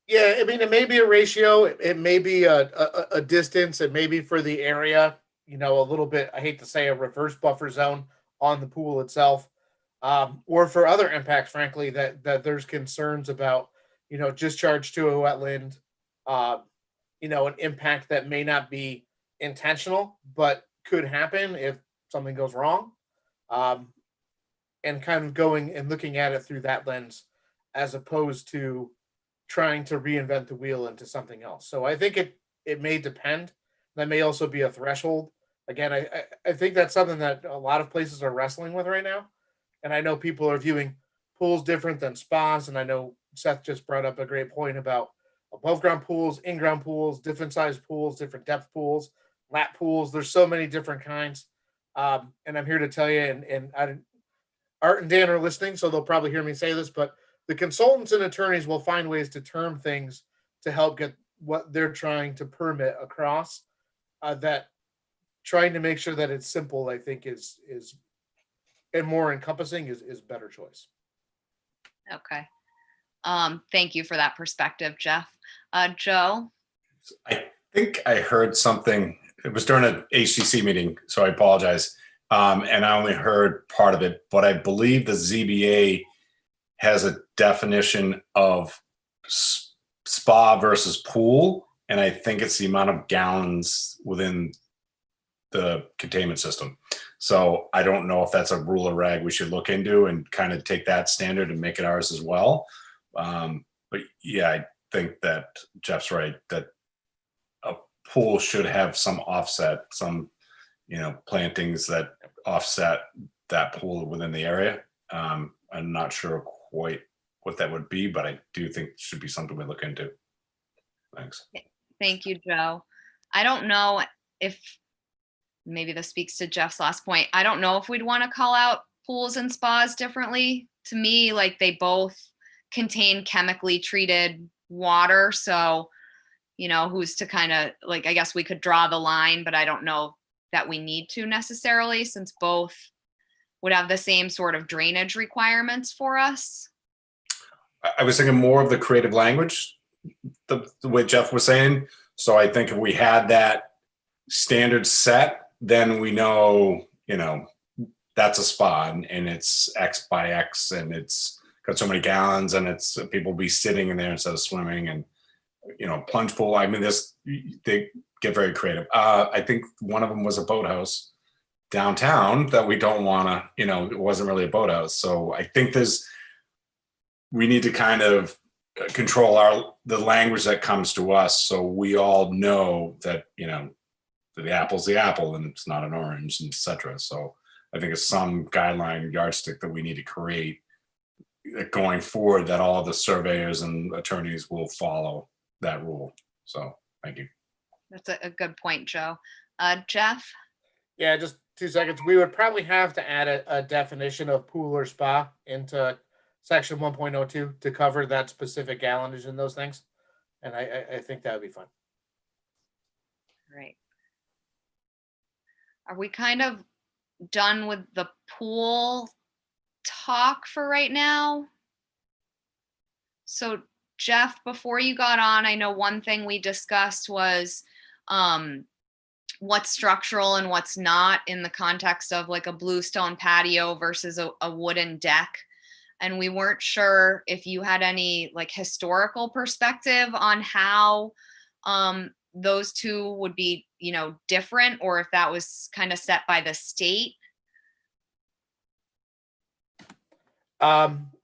Yeah, I mean, it may be a ratio, it may be a distance, it may be for the area, a little bit, I hate to say, a reverse buffer zone on the pool itself, or for other impacts, frankly, that there's concerns about, discharge to a wetland, an impact that may not be intentional, but could happen if something goes wrong, and kind of going and looking at it through that lens, as opposed to trying to reinvent the wheel into something else. So I think it may depend. That may also be a threshold. Again, I think that's something that a lot of places are wrestling with right now. And I know people are viewing pools different than spas. And I know Seth just brought up a great point about above ground pools, in-ground pools, different size pools, different depth pools, lap pools. There's so many different kinds. And I'm here to tell you, and Art and Dan are listening, so they'll probably hear me say this, but the consultants and attorneys will find ways to term things to help get what they're trying to permit across. That trying to make sure that it's simple, I think, is and more encompassing is better choice. Okay. Thank you for that perspective, Jeff. Joe? I think I heard something. It was during an HCC meeting, so I apologize. And I only heard part of it, but I believe the ZBA has a definition of spa versus pool, and I think it's the amount of gallons within the containment system. So I don't know if that's a rule or reg we should look into and kind of take that standard and make it ours as well. But yeah, I think that Jeff's right, that a pool should have some offset, some plantings that offset that pool within the area. I'm not sure quite what that would be, but I do think it should be something we look into. Thanks. Thank you, Joe. I don't know if, maybe this speaks to Jeff's last point, I don't know if we'd want to call out pools and spas differently. To me, like, they both contain chemically treated water. So, who's to kind of, like, I guess we could draw the line, but I don't know that we need to necessarily, since both would have the same sort of drainage requirements for us. I was thinking more of the creative language, the way Jeff was saying. So I think if we had that standard set, then we know, that's a spa and it's X by X and it's got so many gallons and it's people be sitting in there instead of swimming and, plunge pool. I mean, they get very creative. I think one of them was a boathouse downtown that we don't want to, it wasn't really a boathouse. So I think we need to kind of control the language that comes to us. So we all know that, the apple's the apple and it's not an orange, and et cetera. So I think it's some guideline yardstick that we need to create going forward that all the surveyors and attorneys will follow that rule. So thank you. That's a good point, Joe. Jeff? Yeah, just 2 seconds. We would probably have to add a definition of pool or spa into section 1.02 to cover that specific gallonage and those things. And I think that would be fun. Right. Are we kind of done with the pool talk for right now? So Jeff, before you got on, I know one thing we discussed was what's structural and what's not in the context of like a bluestone patio versus a wooden deck. And we weren't sure if you had any like historical perspective on how those two would be, different, or if that was kind of set by the state.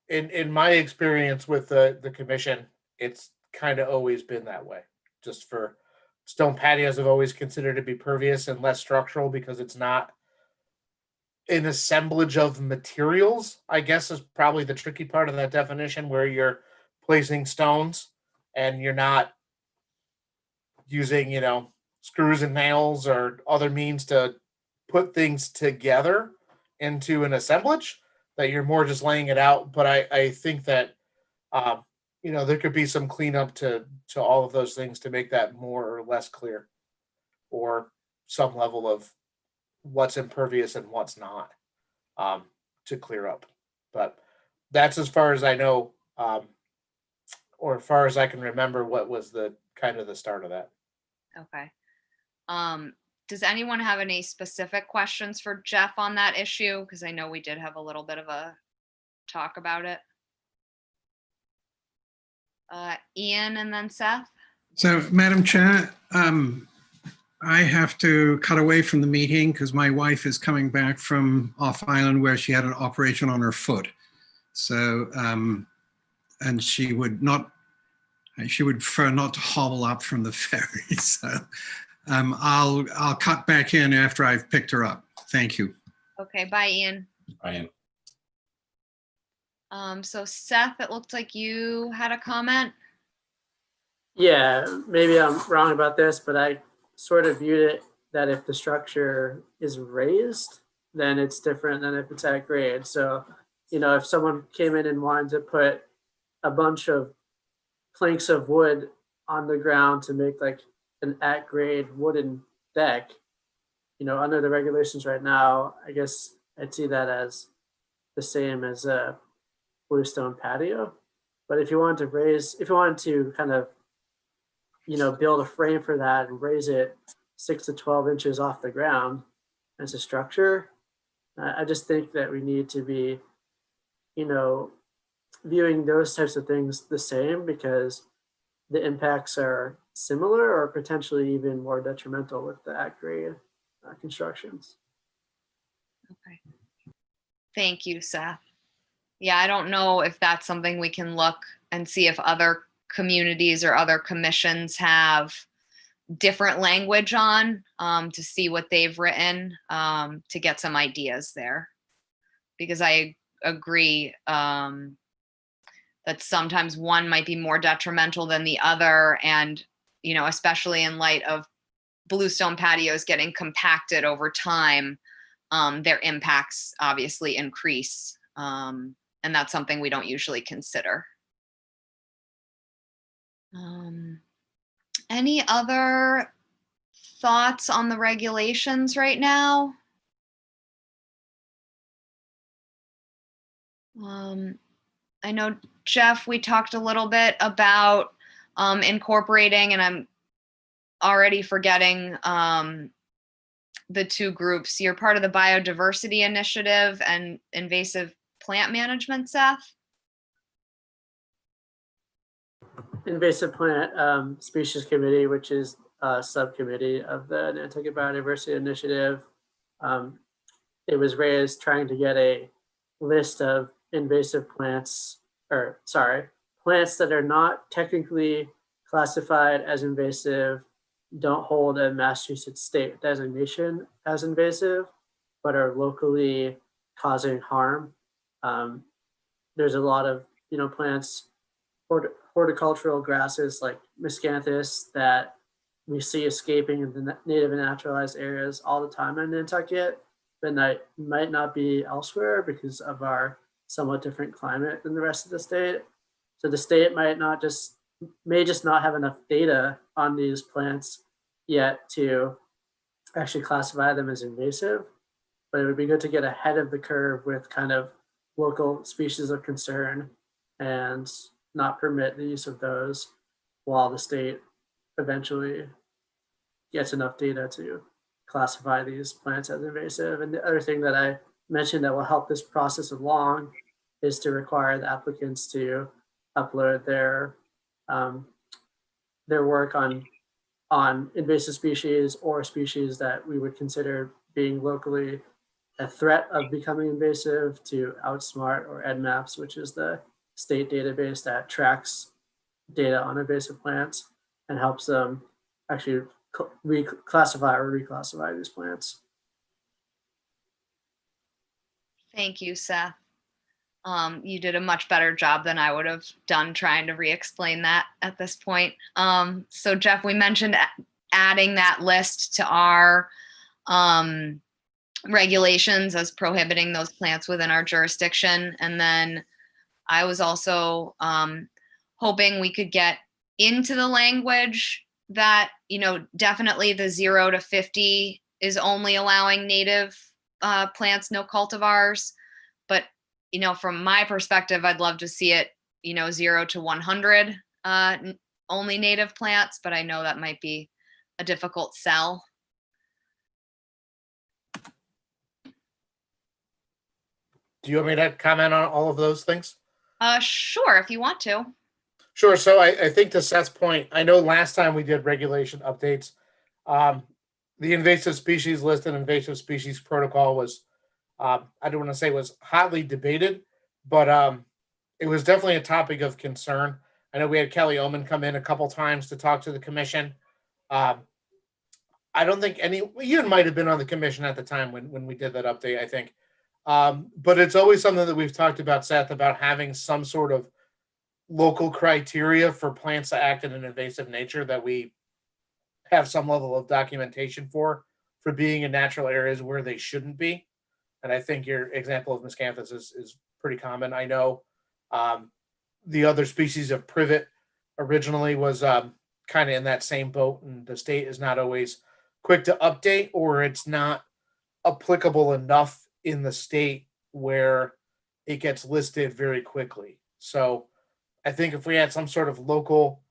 In my experience with the commission, it's kind of always been that way. Just for stone patios have always considered to be pervious and less structural because it's not an assemblage of materials, I guess, is probably the tricky part of that definition, where you're placing stones and you're not using, screws and nails or other means to put things together into an assemblage, that you're more just laying it out. But I think that, there could be some cleanup to all of those things to make that more or less clear, or some level of what's impervious and what's not, to clear up. But that's as far as I know, or as far as I can remember, what was the kind of the start of that. Okay. Does anyone have any specific questions for Jeff on that issue? Because I know we did have a little bit of a talk about it. Ian and then Seth. So, Madam Chair, I have to cut away from the meeting because my wife is coming back from off island where she had an operation on her foot. So, and she would prefer not to hobble up from the ferry. So, I'll cut back in after I've picked her up. Thank you. Okay, bye, Ian. Ryan. So Seth, it looked like you had a comment. Yeah, maybe I'm wrong about this, but I sort of viewed it that if the structure is raised, then it's different than if it's at grade. So, if someone came in and wanted to put a bunch of planks of wood on the ground to make like an at grade wooden deck, under the regulations right now, I guess I'd see that as the same as a bluestone patio. But if you wanted to kind of, build a frame for that and raise it 6 to 12 inches off the ground as a structure, I just think that we need to be, viewing those types of things the same, because the impacts are similar or potentially even more detrimental with the at grade constructions. Okay. Thank you, Seth. Yeah, I don't know if that's something we can look and see if other communities or other commissions have different language on, to see what they've written, to get some ideas there. Because I agree that sometimes one might be more detrimental than the other. And, especially in light of bluestone patios getting compacted over time, their impacts obviously increase. And that's something we don't usually consider. Any other thoughts on the regulations right now? I know, Jeff, we talked a little bit about incorporating, and I'm already forgetting the two groups. You're part of the biodiversity initiative and invasive plant management, Seth. Invasive plant species committee, which is a subcommittee of the Nantucket Biodiversity Initiative. It was raised trying to get a list of invasive plants, or sorry, plants that are not technically classified as invasive, don't hold a Massachusetts state designation as invasive, but are locally causing harm. There's a lot of plants, horticultural grasses like miscanthus that we see escaping in the native and naturalized areas all the time in Nantucket, but might not be elsewhere because of our somewhat different climate than the rest of the state. So the state may just not have enough data on these plants yet to actually classify them as invasive, but it would be good to get ahead of the curve with kind of local species of concern and not permit the use of those while the state eventually gets enough data to classify these plants as invasive. And the other thing that I mentioned that will help this process along is to require the applicants to upload their work on invasive species or species that we would consider being locally a threat of becoming invasive to Outsmart or EdMaps, which is the state database that tracks data on invasive plants and helps them actually reclassify or reclassify these plants. Thank you, Seth. You did a much better job than I would have done trying to re-explain that at this point. So Jeff, we mentioned adding that list to our regulations as prohibiting those plants within our jurisdiction. And then I was also hoping we could get into the language that, definitely the 0 to 50 is only allowing native plants, no cultivars. But, from my perspective, I'd love to see it, 0 to 100 only native plants, but I know that might be a difficult sell. Do you want me to comment on all of those things? Sure, if you want to. Sure. So I think to Seth's point, I know last time we did regulation updates, the invasive species list and invasive species protocol was, I don't want to say was hotly debated, but it was definitely a topic of concern. I know we had Kelly Oman come in a couple times to talk to the commission. I don't think you might have been on the commission at the time when we did that update, I think. But it's always something that we've talked about, Seth, about having some sort of local criteria for plants that act in an invasive nature that we have some level of documentation for being in natural areas where they shouldn't be. And I think your example of miscanthus is pretty common. I know the other species of privet originally was kind of in that same boat, and the state is not always quick to update, or it's not applicable enough in the state where it gets listed very quickly. So I think if we had some sort of local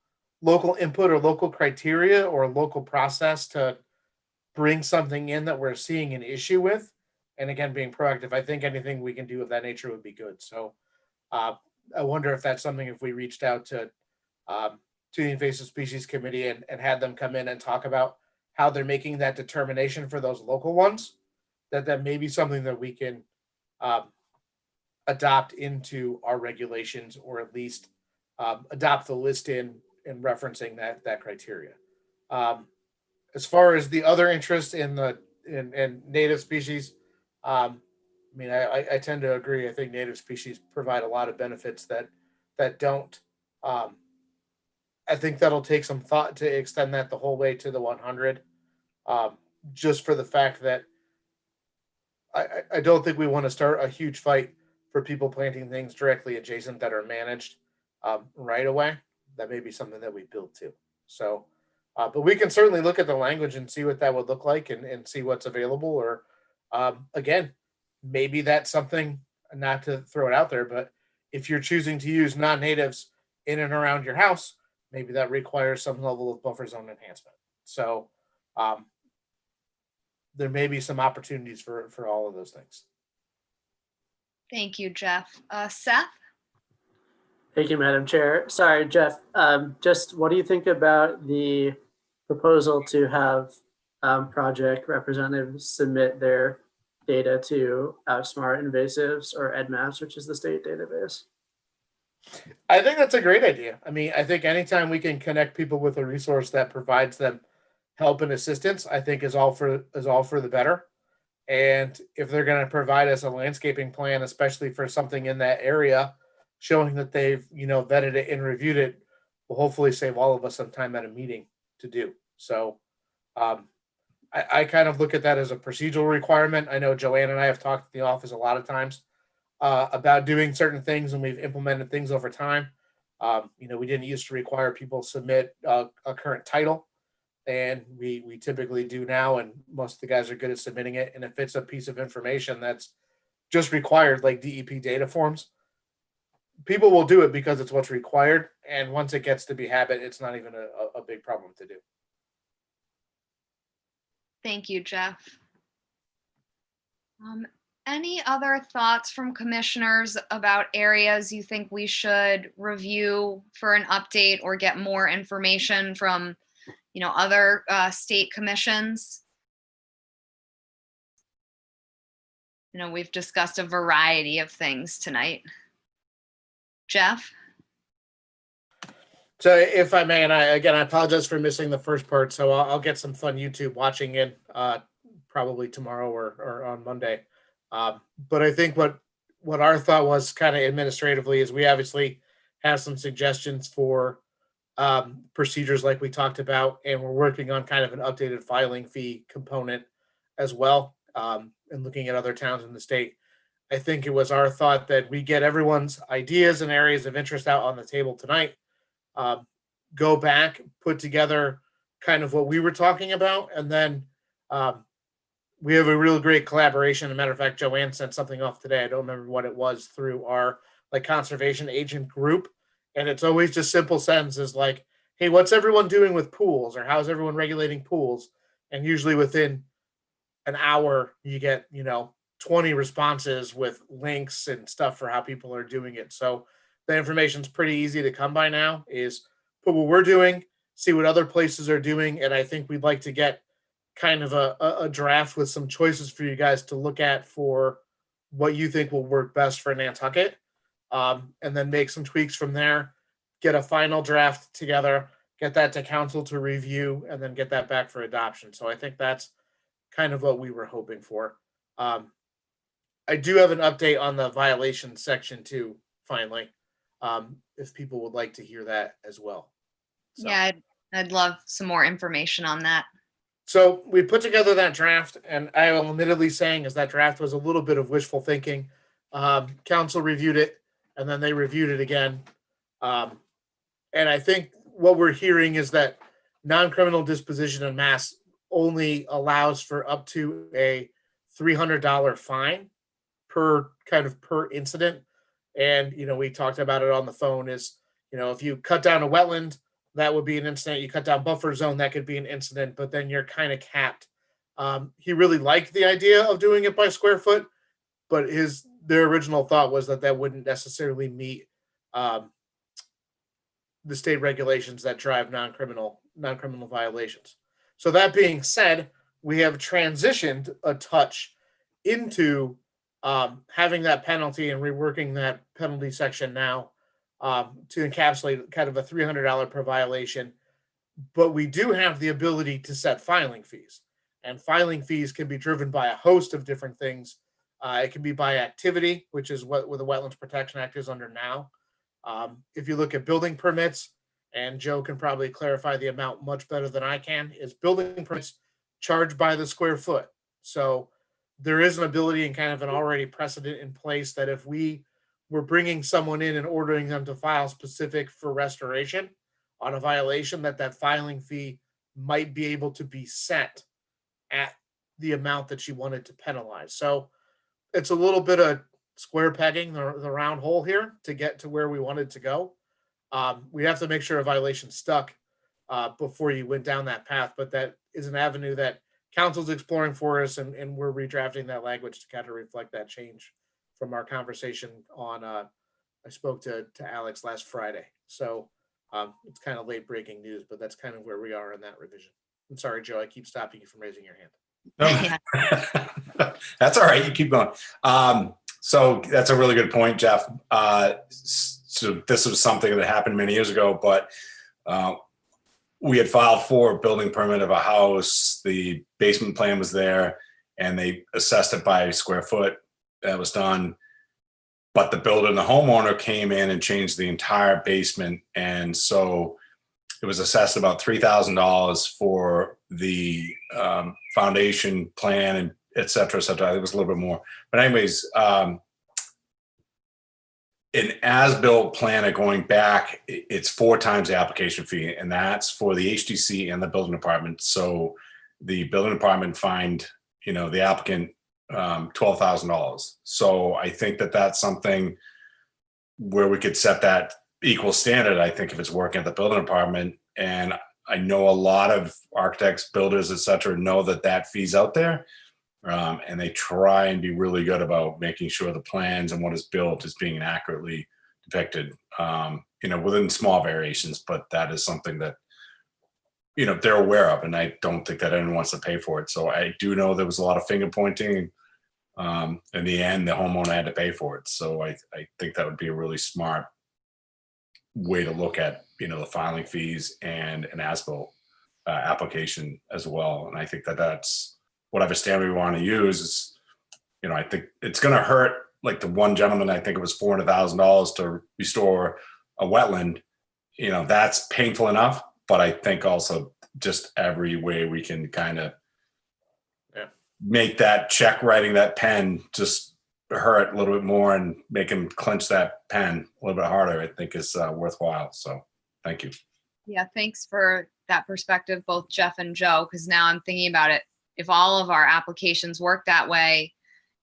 input or local criteria or local process to bring something in that we're seeing an issue with, and again, being proactive, I think anything we can do of that nature would be good. So I wonder if that's something, if we reached out to the invasive species committee and had them come in and talk about how they're making that determination for those local ones, that may be something that we can adopt into our regulations, or at least adopt the list in referencing that criteria. As far as the other interest in native species, I I tend to agree. I think native species provide a lot of benefits that don't. I think that'll take some thought to extend that the whole way to the 100, just for the fact that I don't think we want to start a huge fight for people planting things directly adjacent that are managed right away. That may be something that we build to. So, but we can certainly look at the language and see what that would look like and see what's available. Or again, maybe that's something, not to throw it out there, but if you're choosing to use non-natives in and around your house, maybe that requires some level of buffer zone enhancement. So there may be some opportunities for all of those things. Thank you, Jeff. Seth? Thank you, Madam Chair. Sorry, Jeff. Just what do you think about the proposal to have project representatives submit their data to Outsmart Invasives or EdMaps, which is the state database? I think that's a great idea. I mean, I think anytime we can connect people with a resource that provides them help and assistance, I think is all for the better. And if they're going to provide us a landscaping plan, especially for something in that area, showing that they've, vetted it and reviewed it, will hopefully save all of us some time at a meeting to do. So I kind of look at that as a procedural requirement. I know Joanne and I have talked to the office a lot of times about doing certain things, and we've implemented things over time. We didn't used to require people submit a current title, and we typically do now, and most of the guys are good at submitting it. And if it's a piece of information that's just required, like DEP data forms, people will do it because it's what's required. And once it gets to be habit, it's not even a big problem to do. Thank you, Jeff. Any other thoughts from commissioners about areas you think we should review for an update or get more information from, other state commissions? We've discussed a variety of things tonight. Jeff? So if I may, and I apologize for missing the first part, so I'll get some fun YouTube watching in probably tomorrow or on Monday. But I think what our thought was kind of administratively is we obviously have some suggestions for procedures like we talked about, and we're working on kind of an updated filing fee component as well, and looking at other towns in the state. I think it was our thought that we get everyone's ideas and areas of interest out on the table tonight, go back, put together kind of what we were talking about, and then we have a real great collaboration. As a matter of fact, Joanne sent something off today. I don't remember what it was, through our conservation agent group. And it's always just simple sentences like, hey, what's everyone doing with pools? Or how's everyone regulating pools? And usually within an hour, you get, 20 responses with links and stuff for how people are doing it. So the information's pretty easy to come by now. Is put what we're doing, see what other places are doing. And I think we'd like to get kind of a draft with some choices for you guys to look at for what you think will work best for Nantucket, and then make some tweaks from there, get a final draft together, get that to council to review, and then get that back for adoption. So I think that's kind of what we were hoping for. I do have an update on the violation section too, finally, if people would like to hear that as well. So. Yeah, I'd love some more information on that. So we put together that draft, and I will admittedly saying is that draft was a little bit of wishful thinking. Council reviewed it, and then they reviewed it again. And I think what we're hearing is that non-criminal disposition en masse only allows for up to a $300 fine per incident. And, we talked about it on the phone is, if you cut down a wetland, that would be an incident. You cut down buffer zone, that could be an incident, but then you're kind of capped. He really liked the idea of doing it by square foot, but their original thought was that wouldn't necessarily meet the state regulations that drive non-criminal violations. So that being said, we have transitioned a touch into having that penalty and reworking that penalty section now to encapsulate kind of a $300 per violation. But we do have the ability to set filing fees, and filing fees can be driven by a host of different things. It can be by activity, which is what the Wetlands Protection Act is under now. If you look at building permits, and Joe can probably clarify the amount much better than I can, is building permits charged by the square foot. So there is an ability and kind of an already precedent in place that if we were bringing someone in and ordering them to file specific for restoration on a violation, that filing fee might be able to be set at the amount that you wanted to penalize. So it's a little bit of square pegging the round hole here to get to where we wanted to go. We have to make sure a violation stuck before you went down that path. But that is an avenue that council's exploring for us, and we're redrafting that language to kind of reflect that change from our conversation on, I spoke to Alex last Friday. So it's kind of late breaking news, but that's kind of where we are in that revision. I'm sorry, Joe, I keep stopping you from raising your hand. No, that's all right. You keep going. So that's a really good point, Jeff. So this was something that happened many years ago, but we had filed for a building permit of a house. The basement plan was there, and they assessed it by square foot. That was done. But the builder and the homeowner came in and changed the entire basement. And so it was assessed about $3,000 for the foundation plan and et cetera, et cetera. It was a little bit more. But anyways, an as-built plan going back, it's 4 times the application fee, and that's for the HDC and the building department. So the building department fined, the applicant $12,000. So I think that that's something where we could set that equal standard. I think if it's working at the building department, and I know a lot of architects, builders, et cetera, know that fee's out there. And they try and be really good about making sure the plans and what is built is being accurately depicted, within small variations, but that is something that, they're aware of, and I don't think that anyone wants to pay for it. So I do know there was a lot of finger pointing. In the end, the homeowner had to pay for it. So I think that would be a really smart way to look at, the filing fees and an as-built application as well. And I think that that's whatever standard we want to use is, I think it's going to hurt. Like the one gentleman, I think it was $400,000 to restore a wetland. That's painful enough, but I think also just every way we can kind of make that check writing that pen just hurt a little bit more and make him clench that pen a little bit harder, I think is worthwhile. So thank you. Yeah, thanks for that perspective, both Jeff and Joe, because now I'm thinking about it. If all of our applications work that way,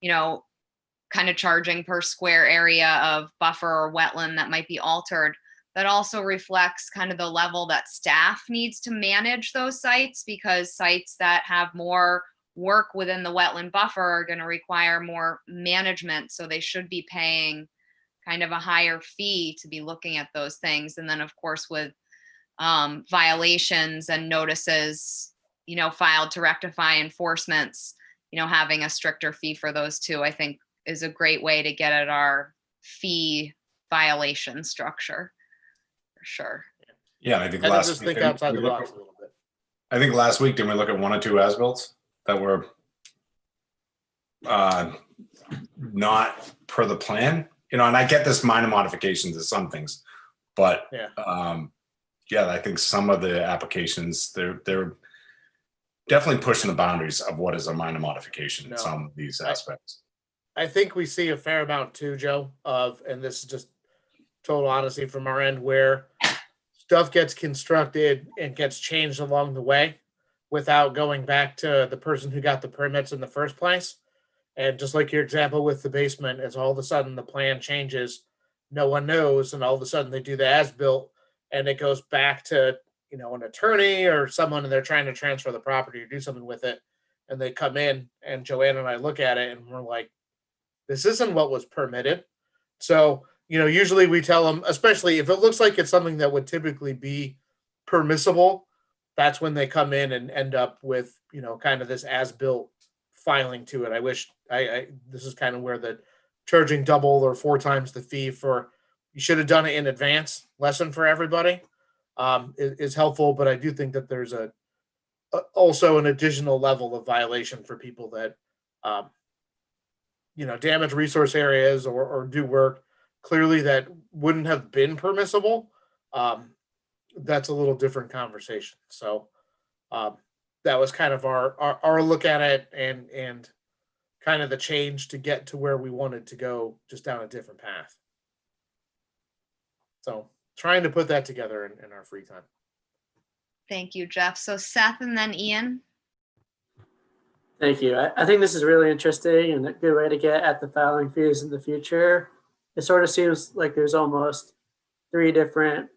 kind of charging per square area of buffer or wetland that might be altered, that also reflects kind of the level that staff needs to manage those sites, because sites that have more work within the wetland buffer are going to require more management. So they should be paying kind of a higher fee to be looking at those things. And then of course with violations and notices, filed to rectify enforcements, having a stricter fee for those too, I think is a great way to get at our fee violation structure for sure. Yeah. I think And last just week, think outside the box a little bit. I think last week, didn't we look at 1 or 2 as-builts that were not per the plan? And I get this minor modifications of some things, but I think some of the applications, they're definitely pushing the boundaries of what is a minor modification in some of these aspects. I think we see a fair amount too, Joe, and this is just total honesty from our end, where stuff gets constructed and gets changed along the way without going back to the person who got the permits in the first place. And just like your example with the basement, as all of a sudden the plan changes, no one knows, and all of a sudden they do the as-built, and it goes back to an attorney or someone, and they're trying to transfer the property or do something with it, and they come in, and Joanne and I look at it, and we're like, this isn't what was permitted. So usually we tell them, especially if it looks like it's something that would typically be permissible, that's when they come in and end up with kind of this as-built filing to it. I wish this is kind of where the charging double or 4 times the fee for, you should have done it in advance lesson for everybody is helpful. But I do think that there's also an additional level of violation for people that damage resource areas or do work clearly that wouldn't have been permissible. That's a little different conversation. So that was kind of our look at it and kind of the change to get to where we wanted to go, just down a different path. So trying to put that together in our free time. Thank you, Jeff. So Seth and then Ian. Thank you. I think this is really interesting and a good way to get at the filing fees in the future. It sort of seems like there's almost 3 different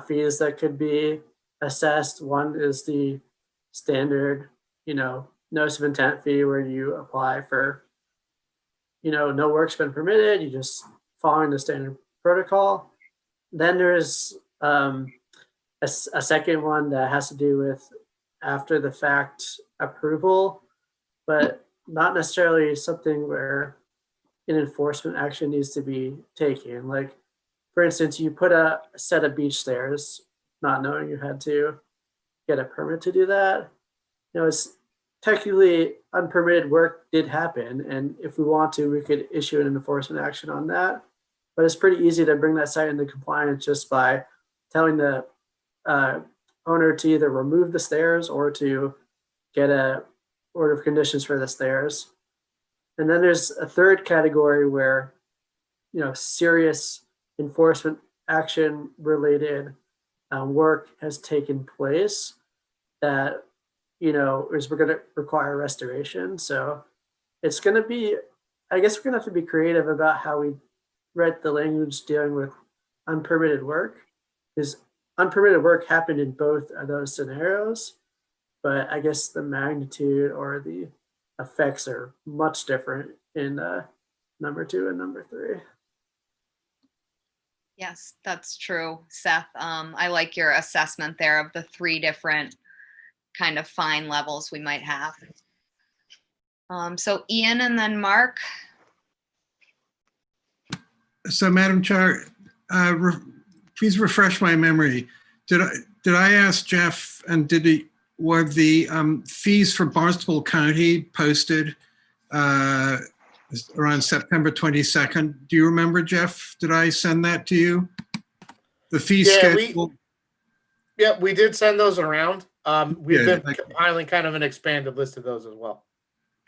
fees that could be assessed. One is the standard, notice of intent fee where you apply for, no work's been permitted, you just following the standard protocol. Then there's a second one that has to do with after the fact approval, but not necessarily something where an enforcement action needs to be taken. Like, for instance, you put a set of beach stairs, not knowing you had to get a permit to do that. It's technically unpermitted work did happen, and if we want to, we could issue an enforcement action on that. But it's pretty easy to bring that site into compliance just by telling the owner to either remove the stairs or to get a order of conditions for the stairs. And then there's a third category where, serious enforcement action related work has taken place that, is we're going to require restoration. So it's going to be, I guess we're going to have to be creative about how we write the language dealing with unpermitted work, because unpermitted work happened in both of those scenarios, but I guess the magnitude or the effects are much different in number 2 and number 3. Yes, that's true, Seth. I like your assessment there of the 3 different kind of fine levels we might have. So Ian and then Mark. So Madam Chair, please refresh my memory. Did I ask Jeff, and were the fees for Barnstable County posted around September 22nd? Do you remember, Jeff? Did I send that to you? The fee schedule? We did send those around. We've Good. been compiling kind of an expanded list of those as well.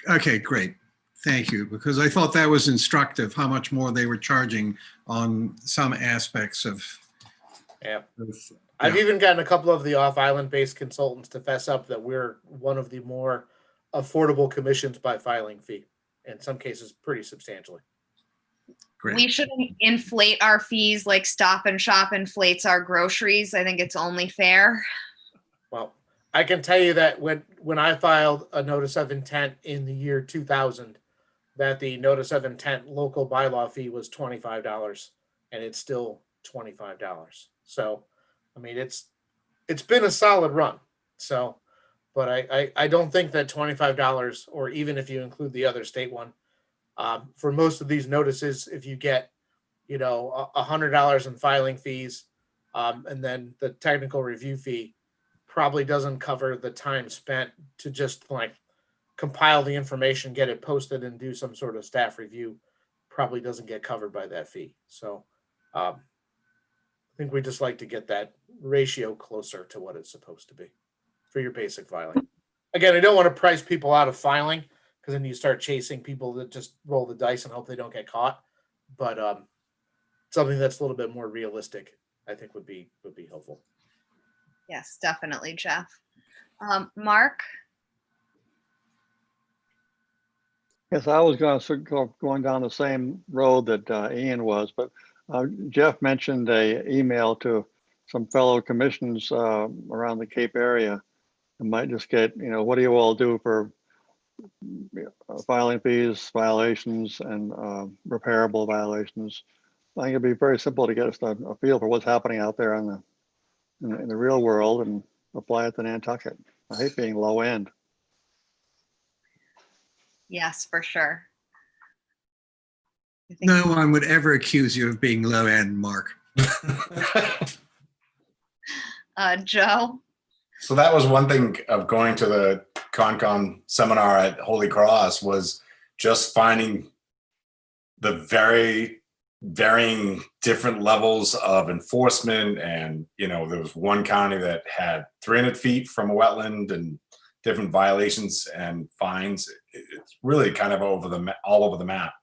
Okay, great. Thank you, because I thought that was instructive, how much more they were charging on some aspects of. Yeah. I've even gotten a couple of the off-island based consultants to fess up that we're one of the more affordable commissions by filing fee. In some cases, pretty substantially. Great. We shouldn't inflate our fees like Stop and Shop inflates our groceries. I think it's only fair. Well, I can tell you that when I filed a notice of intent in the year 2000, that the notice of intent local bylaw fee was $25, and it's still $25. So, I mean, it's been a solid run. So, but I don't think that $25, or even if you include the other state one, for most of these notices, if you get, $100 in filing fees, and then the technical review fee probably doesn't cover the time spent to just like compile the information, get it posted, and do some sort of staff review. Probably doesn't get covered by that fee. So I think we just like to get that ratio closer to what it's supposed to be for your basic filing. Again, I don't want to price people out of filing, because then you start chasing people that just roll the dice and hope they don't get caught. But something that's a little bit more realistic, I think would be helpful. Yes, definitely, Jeff. Mark? Yes, I was going down the same road that Ian was, but Jeff mentioned a email to some fellow commissions around the Cape area. I might just get, what do you all do for filing fees, violations, and repairable violations? I think it'd be very simple to get us a feel for what's happening out there in the real world and apply it to Nantucket. I hate being low end. Yes, for sure. I think No one would ever accuse you of being low end, Mark. Joe? So that was one thing of going to the CONCON seminar at Holy Cross, was just finding the very varying different levels of enforcement. And, there was one county that had 300 feet from a wetland and different violations and fines. It's really kind of all over the map.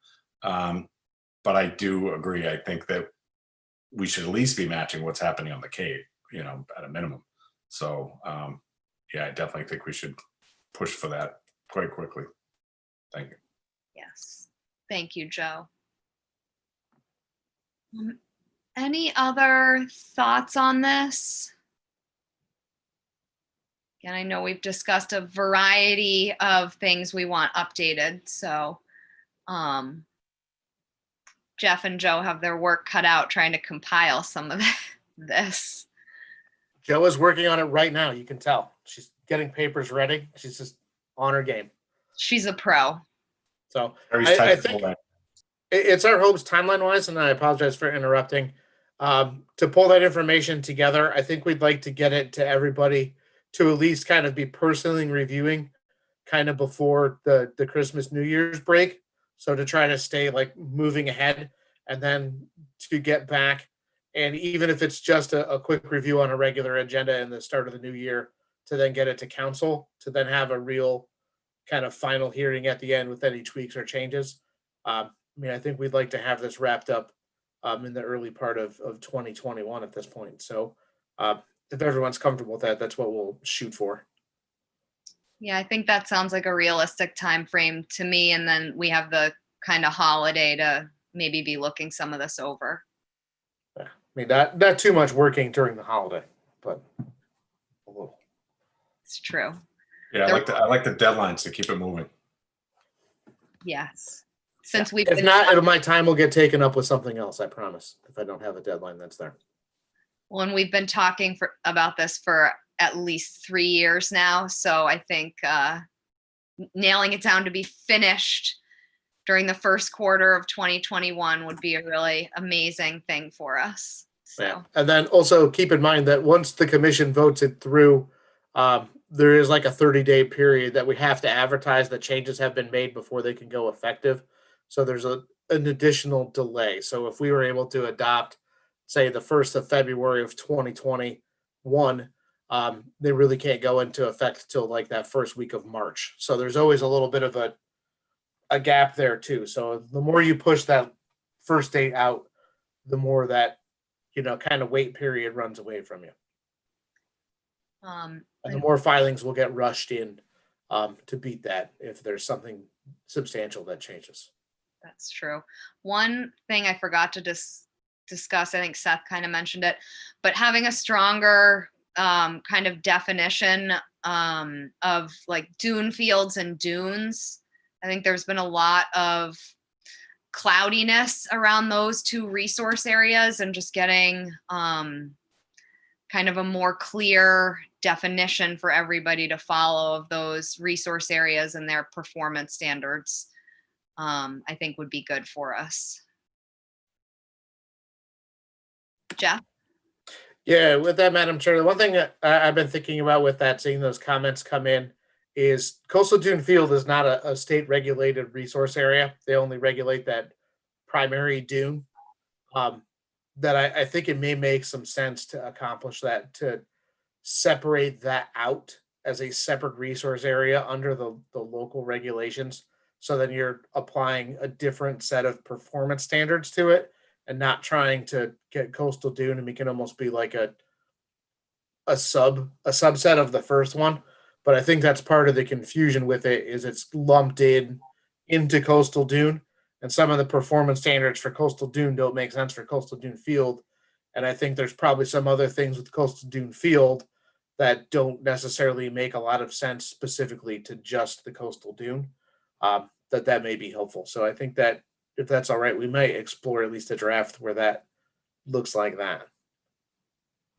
But I do agree. I think that we should at least be matching what's happening on the Cape, at a minimum. So, yeah, I definitely think we should push for that quite quickly. Thank you. Yes. Thank you, Joe. Any other thoughts on this? Again, I know we've discussed a variety of things we want updated, so Jeff and Joe have their work cut out trying to compile some of this. Joe is working on it right now. You can tell she's getting papers ready. She's just on her game. She's a pro. So Very I tight think away. it's our hopes timeline wise, and I apologize for interrupting, to pull that information together. I think we'd like to get it to everybody to at least kind of be personally reviewing kind of before the Christmas New Year's break. So to try to stay like moving ahead, and then to get back, and even if it's just a quick review on a regular agenda in the start of the new year, to then get it to council, to then have a real kind of final hearing at the end with any tweaks or changes. I mean, I think we'd like to have this wrapped up in the early part of 2021 at this point. So if everyone's comfortable with that, that's what we'll shoot for. Yeah, I think that sounds like a realistic time frame to me. And then we have the kind of holiday to maybe be looking some of this over. I mean, not too much working during the holiday, but a little. It's true. Yeah, I like the deadlines to keep it moving. Yes. Since we've If been not, my time will get taken up with something else, I promise, if I don't have a deadline that's there. when we've been talking about this for at least 3 years now. So I think nailing it down to be finished during the first quarter of 2021 would be a really amazing thing for us. So. Yeah. And then also keep in mind that once the commission votes it through, there is like a 30-day period that we have to advertise that changes have been made before they can go effective. So there's an additional delay. So if we were able to adopt, say, the 1st of February of 2021, they really can't go into effect till like that first week of March. So there's always a little bit of a gap there too. So the more you push that first date out, the more that, kind of wait period runs away from you. And the more filings will get rushed in to beat that if there's something substantial that changes. That's true. One thing I forgot to discuss, I think Seth kind of mentioned it, but having a stronger kind of definition of like dune fields and dunes. I think there's been a lot of cloudiness around those two resource areas, and just getting kind of a more clear definition for everybody to follow of those resource areas and their performance standards, I think would be good for us. Jeff? Yeah, with that, Madam Chair, the one thing that I've been thinking about with that, seeing those comments come in, is Coastal Dune Field is not a state regulated resource area. They only regulate that primary dune. That I think it may make some sense to accomplish that, to separate that out as a separate resource area under the local regulations. So then you're applying a different set of performance standards to it, and not trying to get Coastal Dune and make it almost be like a subset of the first one. But I think that's part of the confusion with it, is it's lumped into Coastal Dune, and some of the performance standards for Coastal Dune don't make sense for Coastal Dune Field. And I think there's probably some other things with Coastal Dune Field that don't necessarily make a lot of sense specifically to just the Coastal Dune, that may be helpful. So I think that if that's all right, we might explore at least a draft where that looks like that.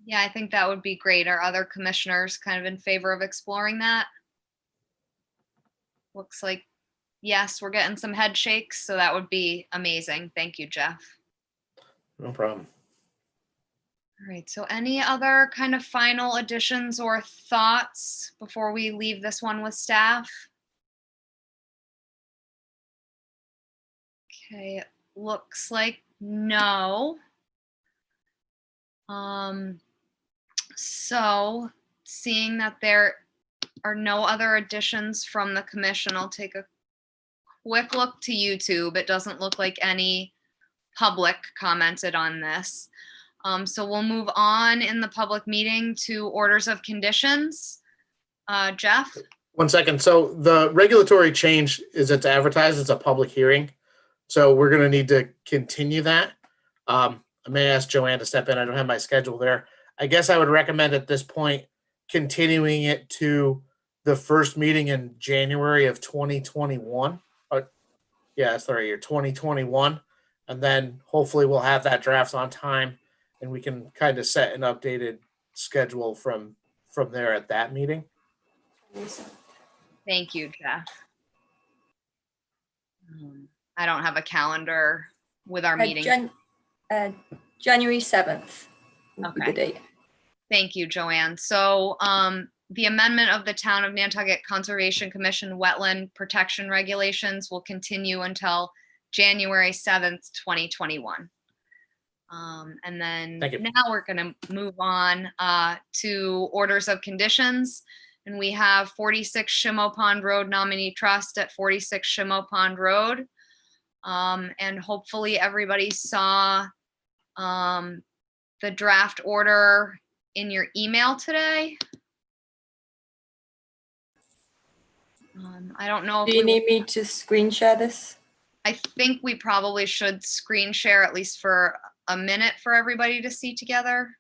Yeah, I think that would be great. Are other commissioners kind of in favor of exploring that? Looks like, yes, we're getting some head shakes, so that would be amazing. Thank you, Jeff. No problem. All right, so any other kind of final additions or thoughts before we leave this one with staff? Okay, it looks like no. So seeing that there are no other additions from the commission, I'll take a quick look to YouTube. It doesn't look like any public commented on this. So we'll move on in the public meeting to orders of conditions. Jeff? 1 second. So the regulatory change is it's advertised as a public hearing. So we're going to need to continue that. I may ask Joanne to step in. I don't have my schedule there. I guess I would recommend at this point continuing it to the first meeting in January of 2021. Yeah, that's the right year, 2021. And then hopefully we'll have that draft on time and we can kind of set an updated schedule from there at that meeting. Thank you, Jeff. I don't have a calendar with our meeting. January 7th would be the Okay. date. Thank you, Joanne. So the amendment of the Town of Nantucket Conservation Commission Wetland Protection Regulations will continue until January 7th, 2021. And then Thank you. now we're going to move on to orders of conditions. And we have 46 Shimo Pond Road Nominee Trust at 46 Shimo Pond Road. And hopefully everybody saw the draft order in your email today. I don't know if Do you need me to screen share this? I think we probably should screen share at least for a minute for everybody to see together.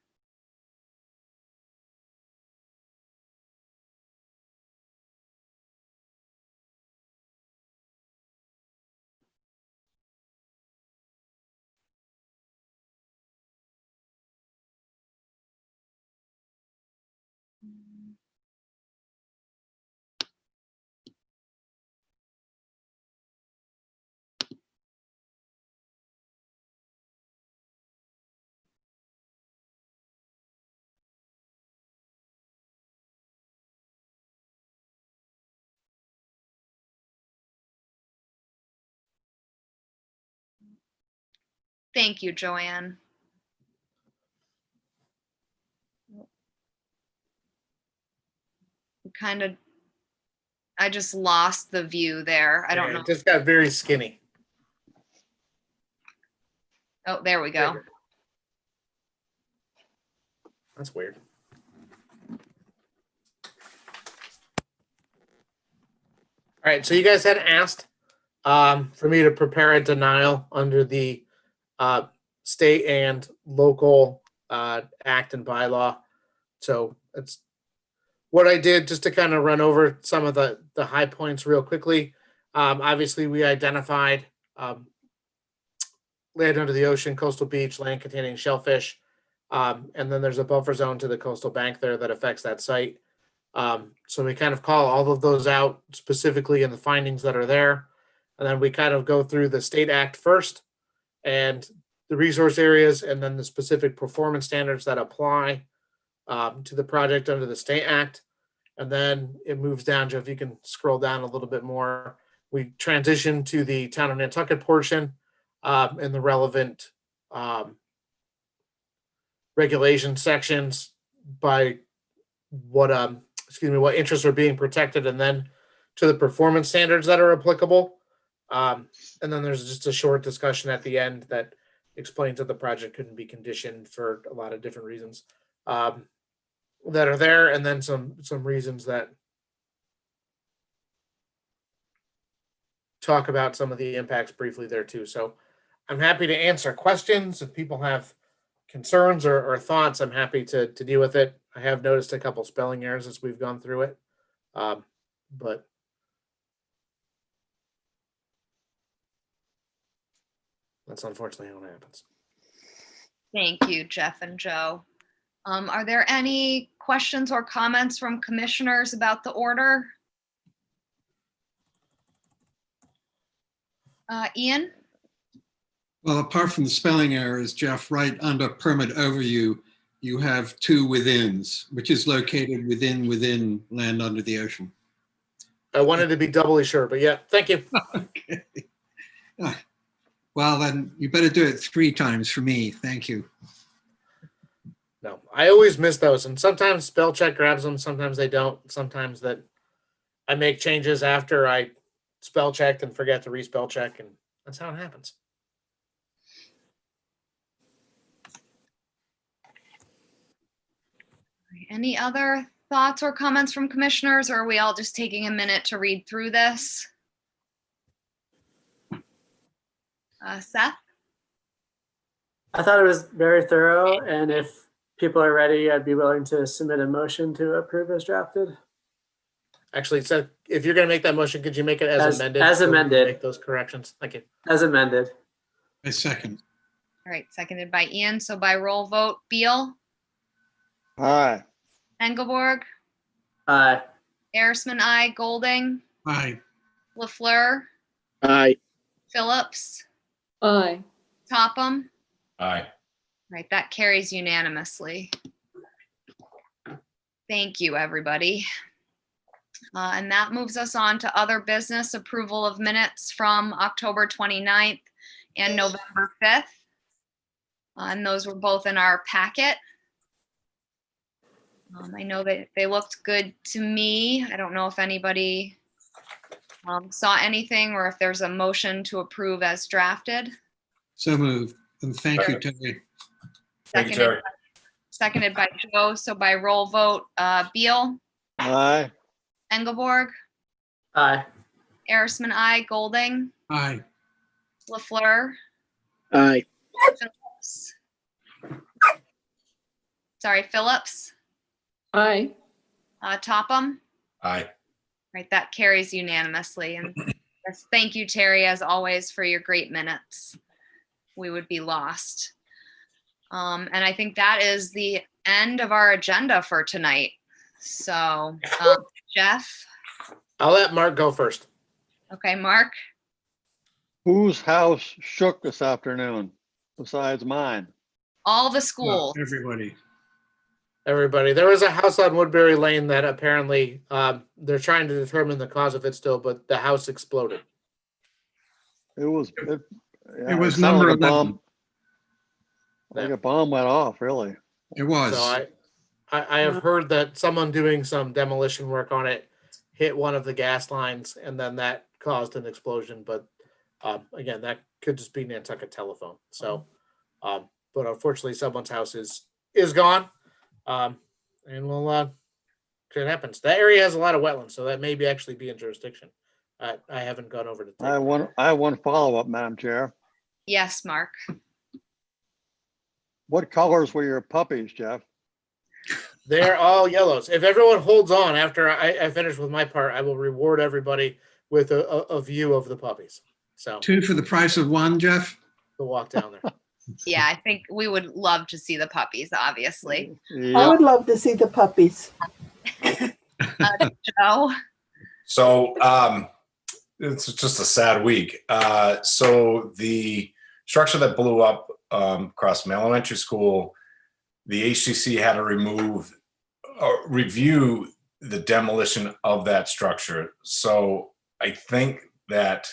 Thank you, Joanne. I just lost the view there. I don't Yeah, know. it just got very skinny. Oh, there we go. That's weird. All right, so you guys had asked for me to prepare a denial under the state and local act and bylaw. So that's what I did, just to kind of run over some of the high points real quickly. Obviously, we identified land under the ocean, coastal beach, land containing shellfish. And then there's a buffer zone to the coastal bank there that affects that site. So we kind of call all of those out specifically in the findings that are there. And then we kind of go through the state act first and the resource areas, and then the specific performance standards that apply to the project under the state act. And then it moves down to, if you can scroll down a little bit more, we transition to the town of Nantucket portion and the relevant regulation sections by what interests are being protected, and then to the performance standards that are applicable. And then there's just a short discussion at the end that explains that the project couldn't be conditioned for a lot of different reasons that are there, and then some reasons that talk about some of the impacts briefly there too. So I'm happy to answer questions if people have concerns or thoughts. I'm happy to deal with it. I have noticed a couple spelling errors as we've gone through it, but that's unfortunately how it happens. Thank you, Jeff and Joe. Are there any questions or comments from commissioners about the order? Ian? Well, apart from the spelling errors, Jeff, right under permit overview, you have two withins, which is located within land under the ocean. I wanted to be doubly sure, but yeah, thank you. Okay. Well, then you better do it 3 times for me. Thank you. No, I always miss those, and sometimes spell check grabs them, sometimes they don't. Sometimes that I make changes after I spell checked and forget to respell check, and that's how it happens. Any other thoughts or comments from commissioners, or are we all just taking a minute to read through this? Seth? I thought it was very thorough, and if people are ready, I'd be willing to submit a motion to approve as drafted. Actually, so if you're going to make that motion, could you make it as amended? As so we can amended. Make those corrections. Thank you. As amended. I second. All right, seconded by Ian. So by roll vote, Beal, Aye. Engelborg, Aye. Arisman, I, Golding, Aye. LaFleur, Aye. Phillips, Aye. Topham. Aye. Right, that carries unanimously. Thank you, everybody. And that moves us on to other business approval of minutes from October 29th and November 5th. And those were both in our packet. I know that they looked good to me. I don't know if anybody saw anything or if there's a motion to approve as drafted. So moved. And thank you, Terry. Thank you, Terry. Seconded by Joe. So by roll vote, Beal, Aye. Engelborg, Aye. Arisman, I, Golding, Aye. LaFleur, Aye. Phillips. Sorry, Phillips, Aye. Topham. Aye. Right, that carries unanimously. And yes, thank you, Terry, as always, for your great minutes. We would be lost. And I think that is the end of our agenda for tonight. So, Jeff. I'll let Mark go first. Okay, Mark. Whose house shook this afternoon besides mine? All the schools. Everybody. Everybody, there was a house on Woodbury Lane that apparently they're trying to determine the cause of it still, but the house exploded. It was, It was sounded number like a 11. bomb. Like a bomb went off, really. It was. So I have heard that someone doing some demolition work on it hit one of the gas lines, and then that caused an explosion. But again, that could just be Nantucket Telephone. So, but unfortunately, someone's house is gone, and we'll it happens. That area has a lot of wetlands, so that may be actually be in jurisdiction. I haven't gone over to. I have one follow-up, Madam Chair. Yes, Mark. What colors were your puppies, Jeff? They're all yellows. If everyone holds on after I finish with my part, I will reward everybody with a view of the puppies. So 2 for the price of 1, Jeff. we'll walk down there. Yeah, I think we would love to see the puppies, obviously. I Yeah, would love to see the puppies. Joe. So it's just a sad week. So the structure that blew up across from elementary school, the HCC had to review the demolition of that structure. So I think that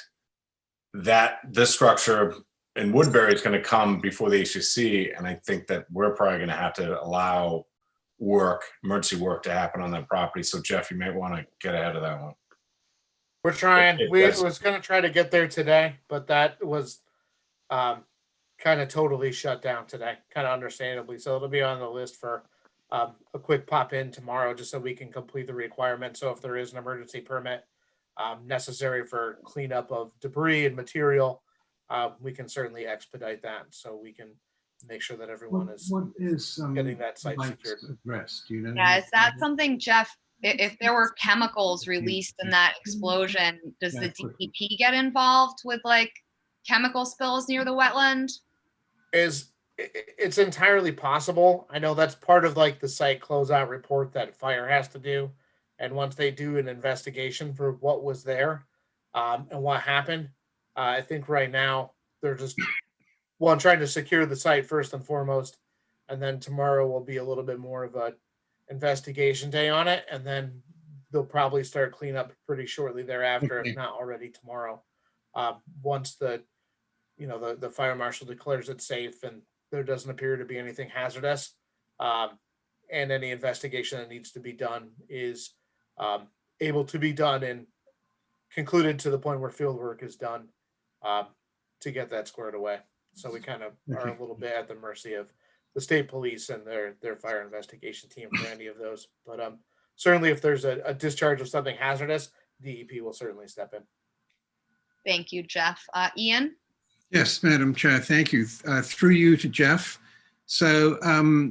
this structure in Woodbury is going to come before the HCC, and I think that we're probably going to have to allow emergency work to happen on that property. So Jeff, you might want to get ahead of that one. We're trying. It We does. was going to try to get there today, but that was kind of totally shut down today, kind of understandably. So it'll be on the list for a quick pop in tomorrow, just so we can complete the requirement. So if there is an emergency permit necessary for cleanup of debris and material, we can certainly expedite that, so we can make sure that everyone is What is getting that site Mike's secured. address? Do you know? Yeah, is that something, Jeff, if there were chemicals released in that explosion, does the DEP get involved with like chemical spills near the wetland? It's entirely possible. I know that's part of like the site closeout report that fire has to do. And once they do an investigation for what was there and what happened, I think right now they're just trying to secure the site first and foremost. And then tomorrow will be a little bit more of a investigation day on it. And then they'll probably start cleanup pretty shortly thereafter, Okay. if not already tomorrow. Once the fire marshal declares it safe and there doesn't appear to be anything hazardous, and any investigation that needs to be done is able to be done and concluded to the point where field work is done to get that squared away. So we kind of are a little bit at the mercy of the state police and their fire investigation team for any of those. But certainly if there's a discharge of something hazardous, DEP will certainly step in. Thank you, Jeff. Ian? Yes, Madam Chair, thank you. Through you to Jeff, So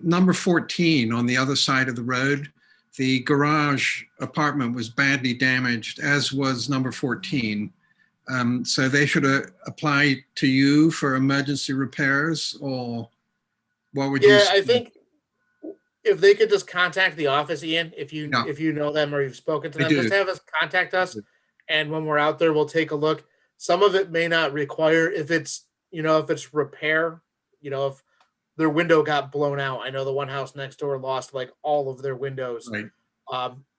number 14 on the other side of the road, the garage apartment was badly damaged, as was number 14. So they should apply to you for emergency repairs, or what would you Yeah, say? I think if they could just contact the office, Ian, if you Yeah. if you know them or you've spoken to I them, do. just have us contact us, and when we're out there, we'll take a look. Some of it may not require if it's if it's repair, if their window got blown out. I know the one house next door lost like all of their windows. Right.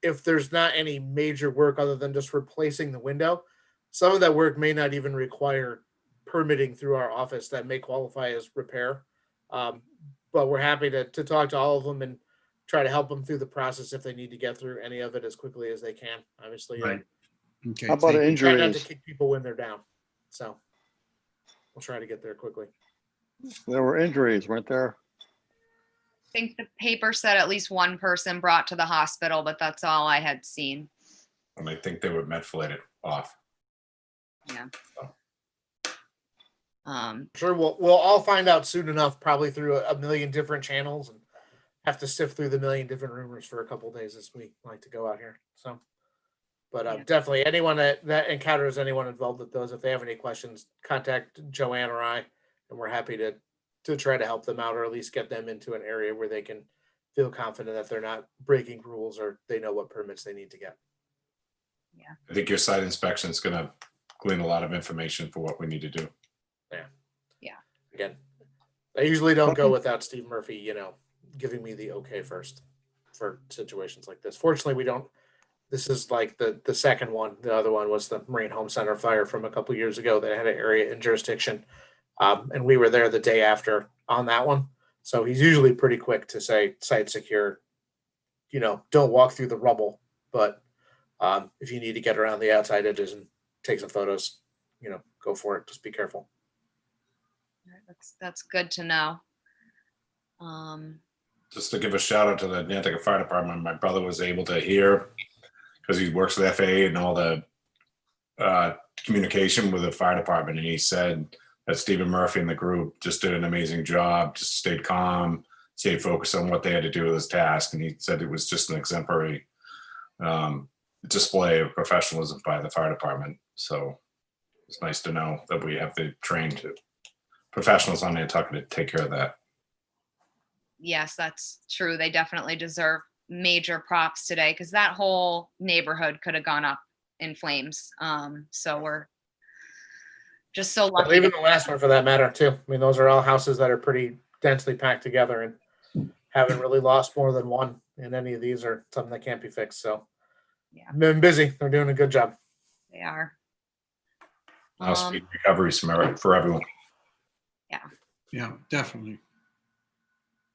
If there's not any major work other than just replacing the window, some of that work may not even require permitting through our office. That may qualify as repair. But we're happy to talk to all of them and try to help them through the process if they need to get through any of it as quickly as they can. Obviously, Right. Okay. How about thank you. we try not to injuries? kick people when they're down. So we'll try to get there quickly. There were injuries, weren't there? I think the paper said at least one person brought to the hospital, but that's all I had seen. And I think they were methylated off. Yeah. Sure, we'll all find out soon enough, probably through a million different channels, and have to sift through the million different rumors for a couple days as we like to go out here. So, but Yeah. definitely anyone that encounters anyone involved with those, if they have any questions, contact Joanne or I, and we're happy to try to help them out, or at least get them into an area where they can feel confident that they're not breaking rules, or they know what permits they need to get. I think your site inspection is going to glean a lot of information for what we need to do. Again, I usually don't go without Steve Murphy, giving me the okay first for situations like this. Fortunately, we don't. This is like the second one. The other one was the Marine Home Center fire from a couple years ago that had an area in jurisdiction, and we were there the day after on that one. So he's usually pretty quick to say site secure. Don't walk through the rubble, but if you need to get around the outside edges and take some photos, go for it. Just be careful. That's good to know. Just to give a shout out to the Nantucket Fire Department, my brother was able to hear, because he works with FAA and all the communication with the fire department, and he said that Stephen Murphy and the group just did an amazing job, just stayed calm, stayed focused on what they had to do with his task, and he said it was just an exemplary display of professionalism by the fire department. So it's nice to know that we have the trained professionals on Nantucket to take care of that. Yes, that's true. They definitely deserve major props today, because that whole neighborhood could have gone up in flames. So we're just so lucky. Even the last one for that matter too. I mean, those are all houses that are pretty densely packed together and haven't really lost more than one. And any of these are something that can't be fixed. So Yeah. been busy. They're doing a good job. They are. Speed recoveries for everyone. Yeah, definitely.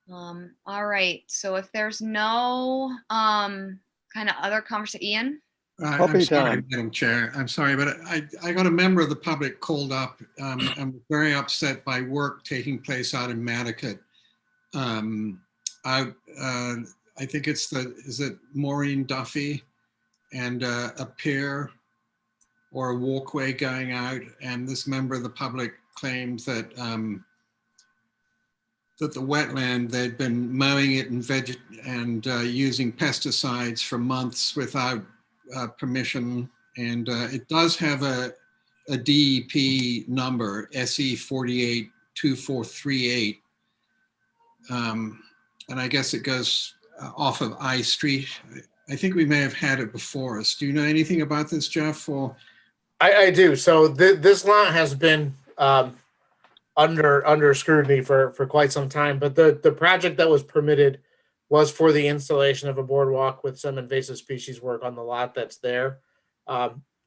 All right. So if there's no kind of other conversation, Ian? I'm Puppy sorry, time. Madam Chair. I'm sorry, but I got a member of the public called up and was very upset by work taking place out in Nantucket. I think is it Maureen Duffy, and a pier or a walkway going out, and this member of the public claimed that that the wetland, they'd been mowing it and using pesticides for months without permission, and it does have a DEP number, SE 482438, and I guess it goes off of I Street. I think we may have had it before us. Do you know anything about this, Jeff? Or I do. So this lot has been under scrutiny for quite some time, but the project that was permitted was for the installation of a boardwalk with some invasive species work on the lot that's there.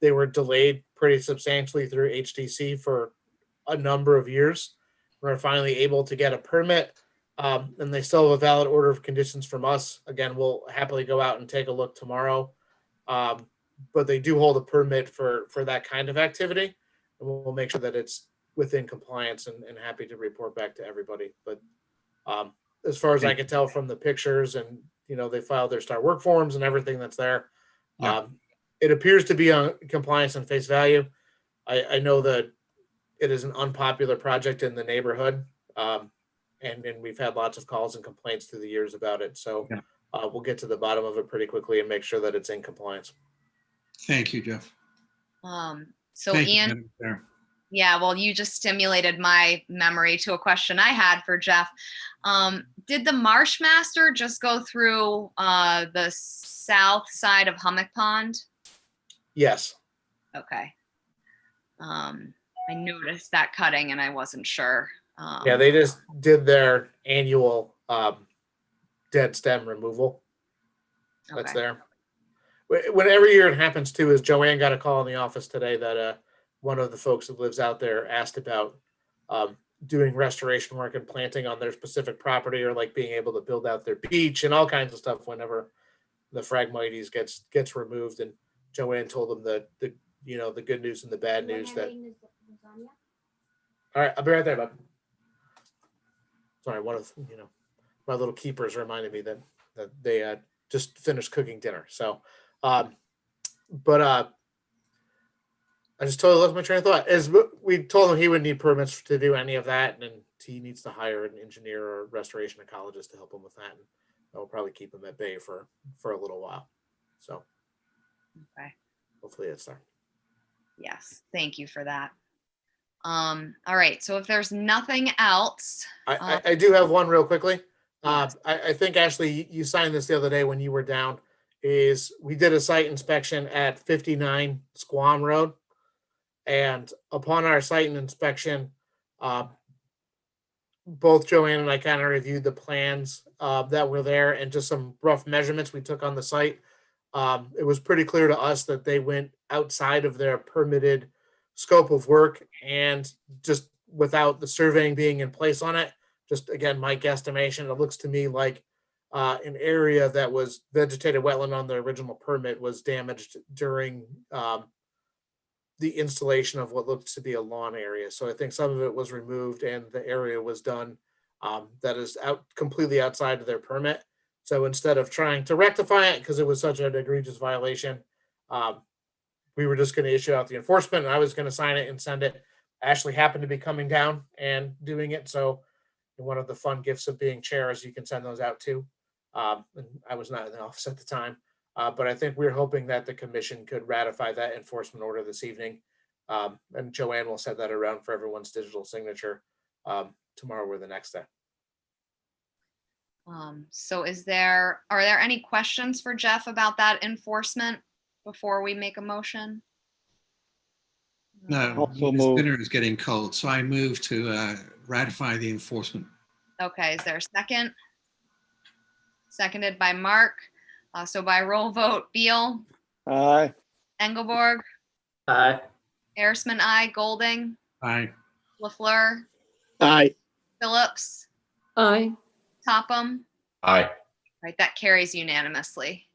They were delayed pretty substantially through HDC for a number of years. We're finally able to get a permit, and they still have a valid order of conditions from us. Again, we'll happily go out and take a look tomorrow, but they do hold a permit for that kind of activity, and we'll make sure that it's within compliance, and happy to report back to everybody. But as far as I can tell from the pictures, and they filed their start work forms and everything that's there, it appears to be on compliance and face value. I know that it is an unpopular project in the neighborhood, and we've had lots of calls and complaints through the years about it. So Yeah. we'll get to the bottom of it pretty quickly and make sure that it's in compliance. Thank you, Jeff. So Thank you, Ian, Madam Chair. yeah, well, you just stimulated my memory to a question I had for Jeff. Did the Marsh Master just go through the south side of Hummock Pond? Yes. Okay. I noticed that cutting and I wasn't sure. Yeah, they just did their annual dead stem removal. That's okay. there. When every year it happens too, is Joanne got a call in the office today that one of the folks that lives out there asked about doing restoration work and planting on their specific property, or like being able to build out their beach and all kinds of stuff whenever the Phragmites gets removed. And Joanne told them the good news and the bad news that. All right, I'll be right there, bud. Sorry, one of my little keepers reminded me that they just finished cooking dinner. So, but I just totally lost my train of thought. As we told him, he would need permits to do any of that, and he needs to hire an engineer or restoration ecologist to help him with that. And that will probably keep him at bay for a little while. So, Okay. hopefully it's there. Yes, thank you for that. All right, so if there's nothing else. I do have one real quickly. Yes. I think, Ashley, you signed this the other day when you were down, is we did a site inspection at 59 Squam Road. And upon our site inspection, both Joanne and I kind of reviewed the plans that were there and just some rough measurements we took on the site. It was pretty clear to us that they went outside of their permitted scope of work, and just without the surveying being in place on it. Just again, my guesstimation, it looks to me like an area that was vegetated wetland on the original permit was damaged during the installation of what looks to be a lawn area. So I think some of it was removed and the area was done that is completely outside of their permit. So instead of trying to rectify it, because it was such an egregious violation, we were just going to issue out the enforcement, and I was going to sign it and send it. Ashley happened to be coming down and doing it. So one of the fun gifts of being chair is you can send those out too. And I was not in the office at the time. But I think we're hoping that the commission could ratify that enforcement order this evening. And Joanne will send that around for everyone's digital signature tomorrow or the next day. So are there any questions for Jeff about that enforcement before we make a motion? No, Also his move. dinner is getting cold, so I move to ratify the enforcement. Okay, is there a second? Seconded by Mark. So by roll vote, Beal, Aye. Engelborg, Aye. Arisman, I, Golding, Aye. LaFleur, Aye. Phillips, Aye. Topham. Aye. Right, that carries unanimously.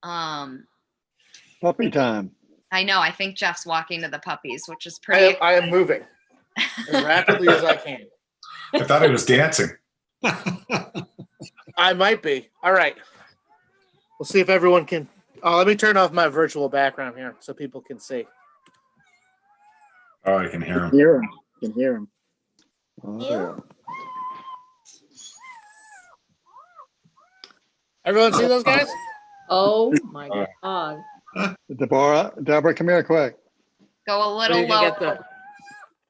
Puppy time. I know, I think Jeff's walking to the puppies, which is pretty. I am moving as rapidly as I can. I thought he was dancing. I might be. All right. We'll see if everyone can. Oh, let me turn off my virtual background here so people can see. Oh, I can hear him. Hear him. Can hear him. Oh, yeah. Everyone see those guys? Oh, my God. Deborah, come here quick. Go a So little you can lower. get the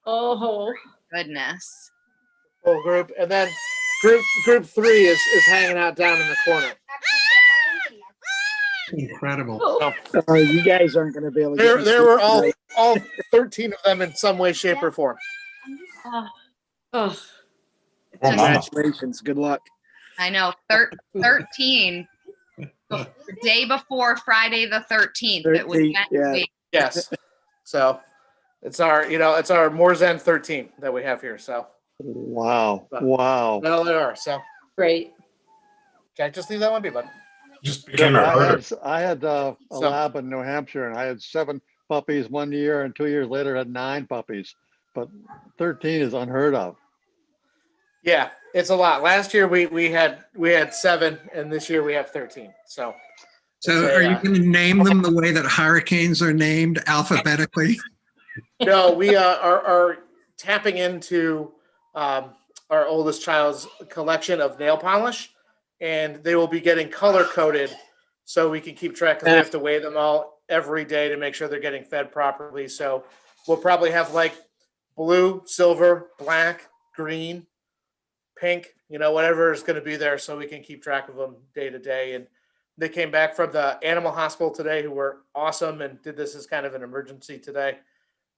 Oh, Goodness. whole group, and then group 3 is hanging out down in the corner. Incredible. oh, Oh, you guys aren't going to be able to. get There were all tonight. 13 of them in some way, shape, or form. oh. Oh, Just- mama. Congratulations. Good luck. I know, 13, the day before Friday the 13th. It was 13th, meant yeah. to be. Yes. So it's our more Zen 13 that we have here. So Wow. Wow. well, they are. So Great. okay, just leave that one be, bud. Just became a herder. I had a So- lab in New Hampshire, and I had 7 puppies 1 year, and 2 years later had 9 puppies. But 13 is unheard of. Yeah, it's a lot. Last year we had 7, and this year we have 13. So So it's a, are you going to name them the way that hurricanes are named alphabetically? no, we are tapping into our oldest child's collection of nail polish, and they will be getting color coded so we can keep track, because we have to weigh them all every day to make sure they're getting fed properly. So we'll probably have like blue, silver, black, green, pink, whatever is going to be there, so we can keep track of them day to day. And they came back from the animal hospital today, who were awesome and did this as kind of an emergency today.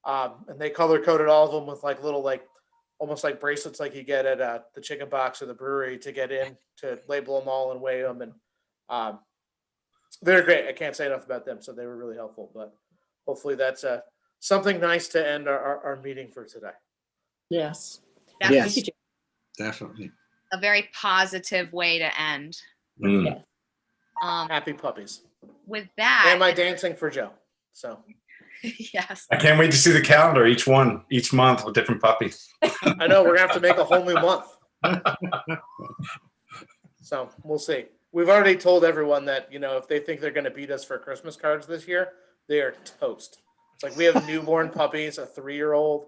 And they color coded all of them with like little, like almost like bracelets like you get at the chicken box or the brewery to get in to label them all and weigh them. And they're great. I can't say enough about them. So they were really helpful, but hopefully that's something nice to end our meeting for today. Yes. Definitely Yes. Thank you, Definitely. a very positive way to end. Mm. Yeah. Happy puppies. With that, And my dancing for Joe. So yes. I can't wait to see the calendar each month with different puppies. I know we're gonna have to make a whole new month. So we'll see. We've already told everyone that, if they think they're gonna beat us for Christmas cards this year, they are toast. It's like we have newborn puppies, a 3-year-old,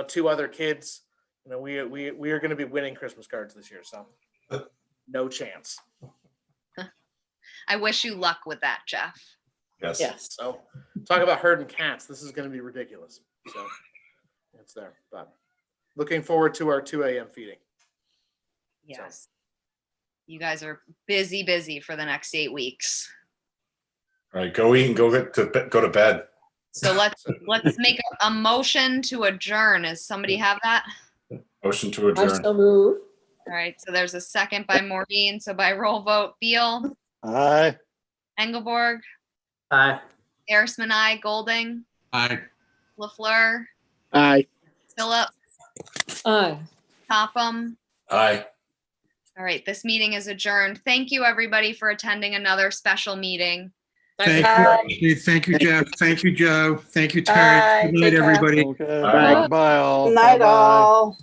2 other kids. We are gonna be winning Christmas cards this year. So no chance. I wish you luck with that, Jeff. Yes. Yes. So talk about herding cats. This is gonna be ridiculous. So it's there. But looking forward to our 2 a.m. feeding. Yes. You guys are busy for the next 8 weeks. All right, go eat and go to bed. So let's make a motion to adjourn. Does somebody have that? Motion to I adjourn. so move. All right, so there's a second by Maureen. So by roll vote, Beal, Aye. Engelborg, Aye. Arisman, I, Golding, Aye. LaFleur, Aye. Phillip, Aye. Topham. Aye. All right, this meeting is adjourned. Thank you, everybody, for attending another special meeting. Thank you. Thank you, Jeff. Thank you, Joe. Thank you, Terry. Bye. Good night, Take care. everybody. Okay. Bye. Bye all. Night Bye-bye. all.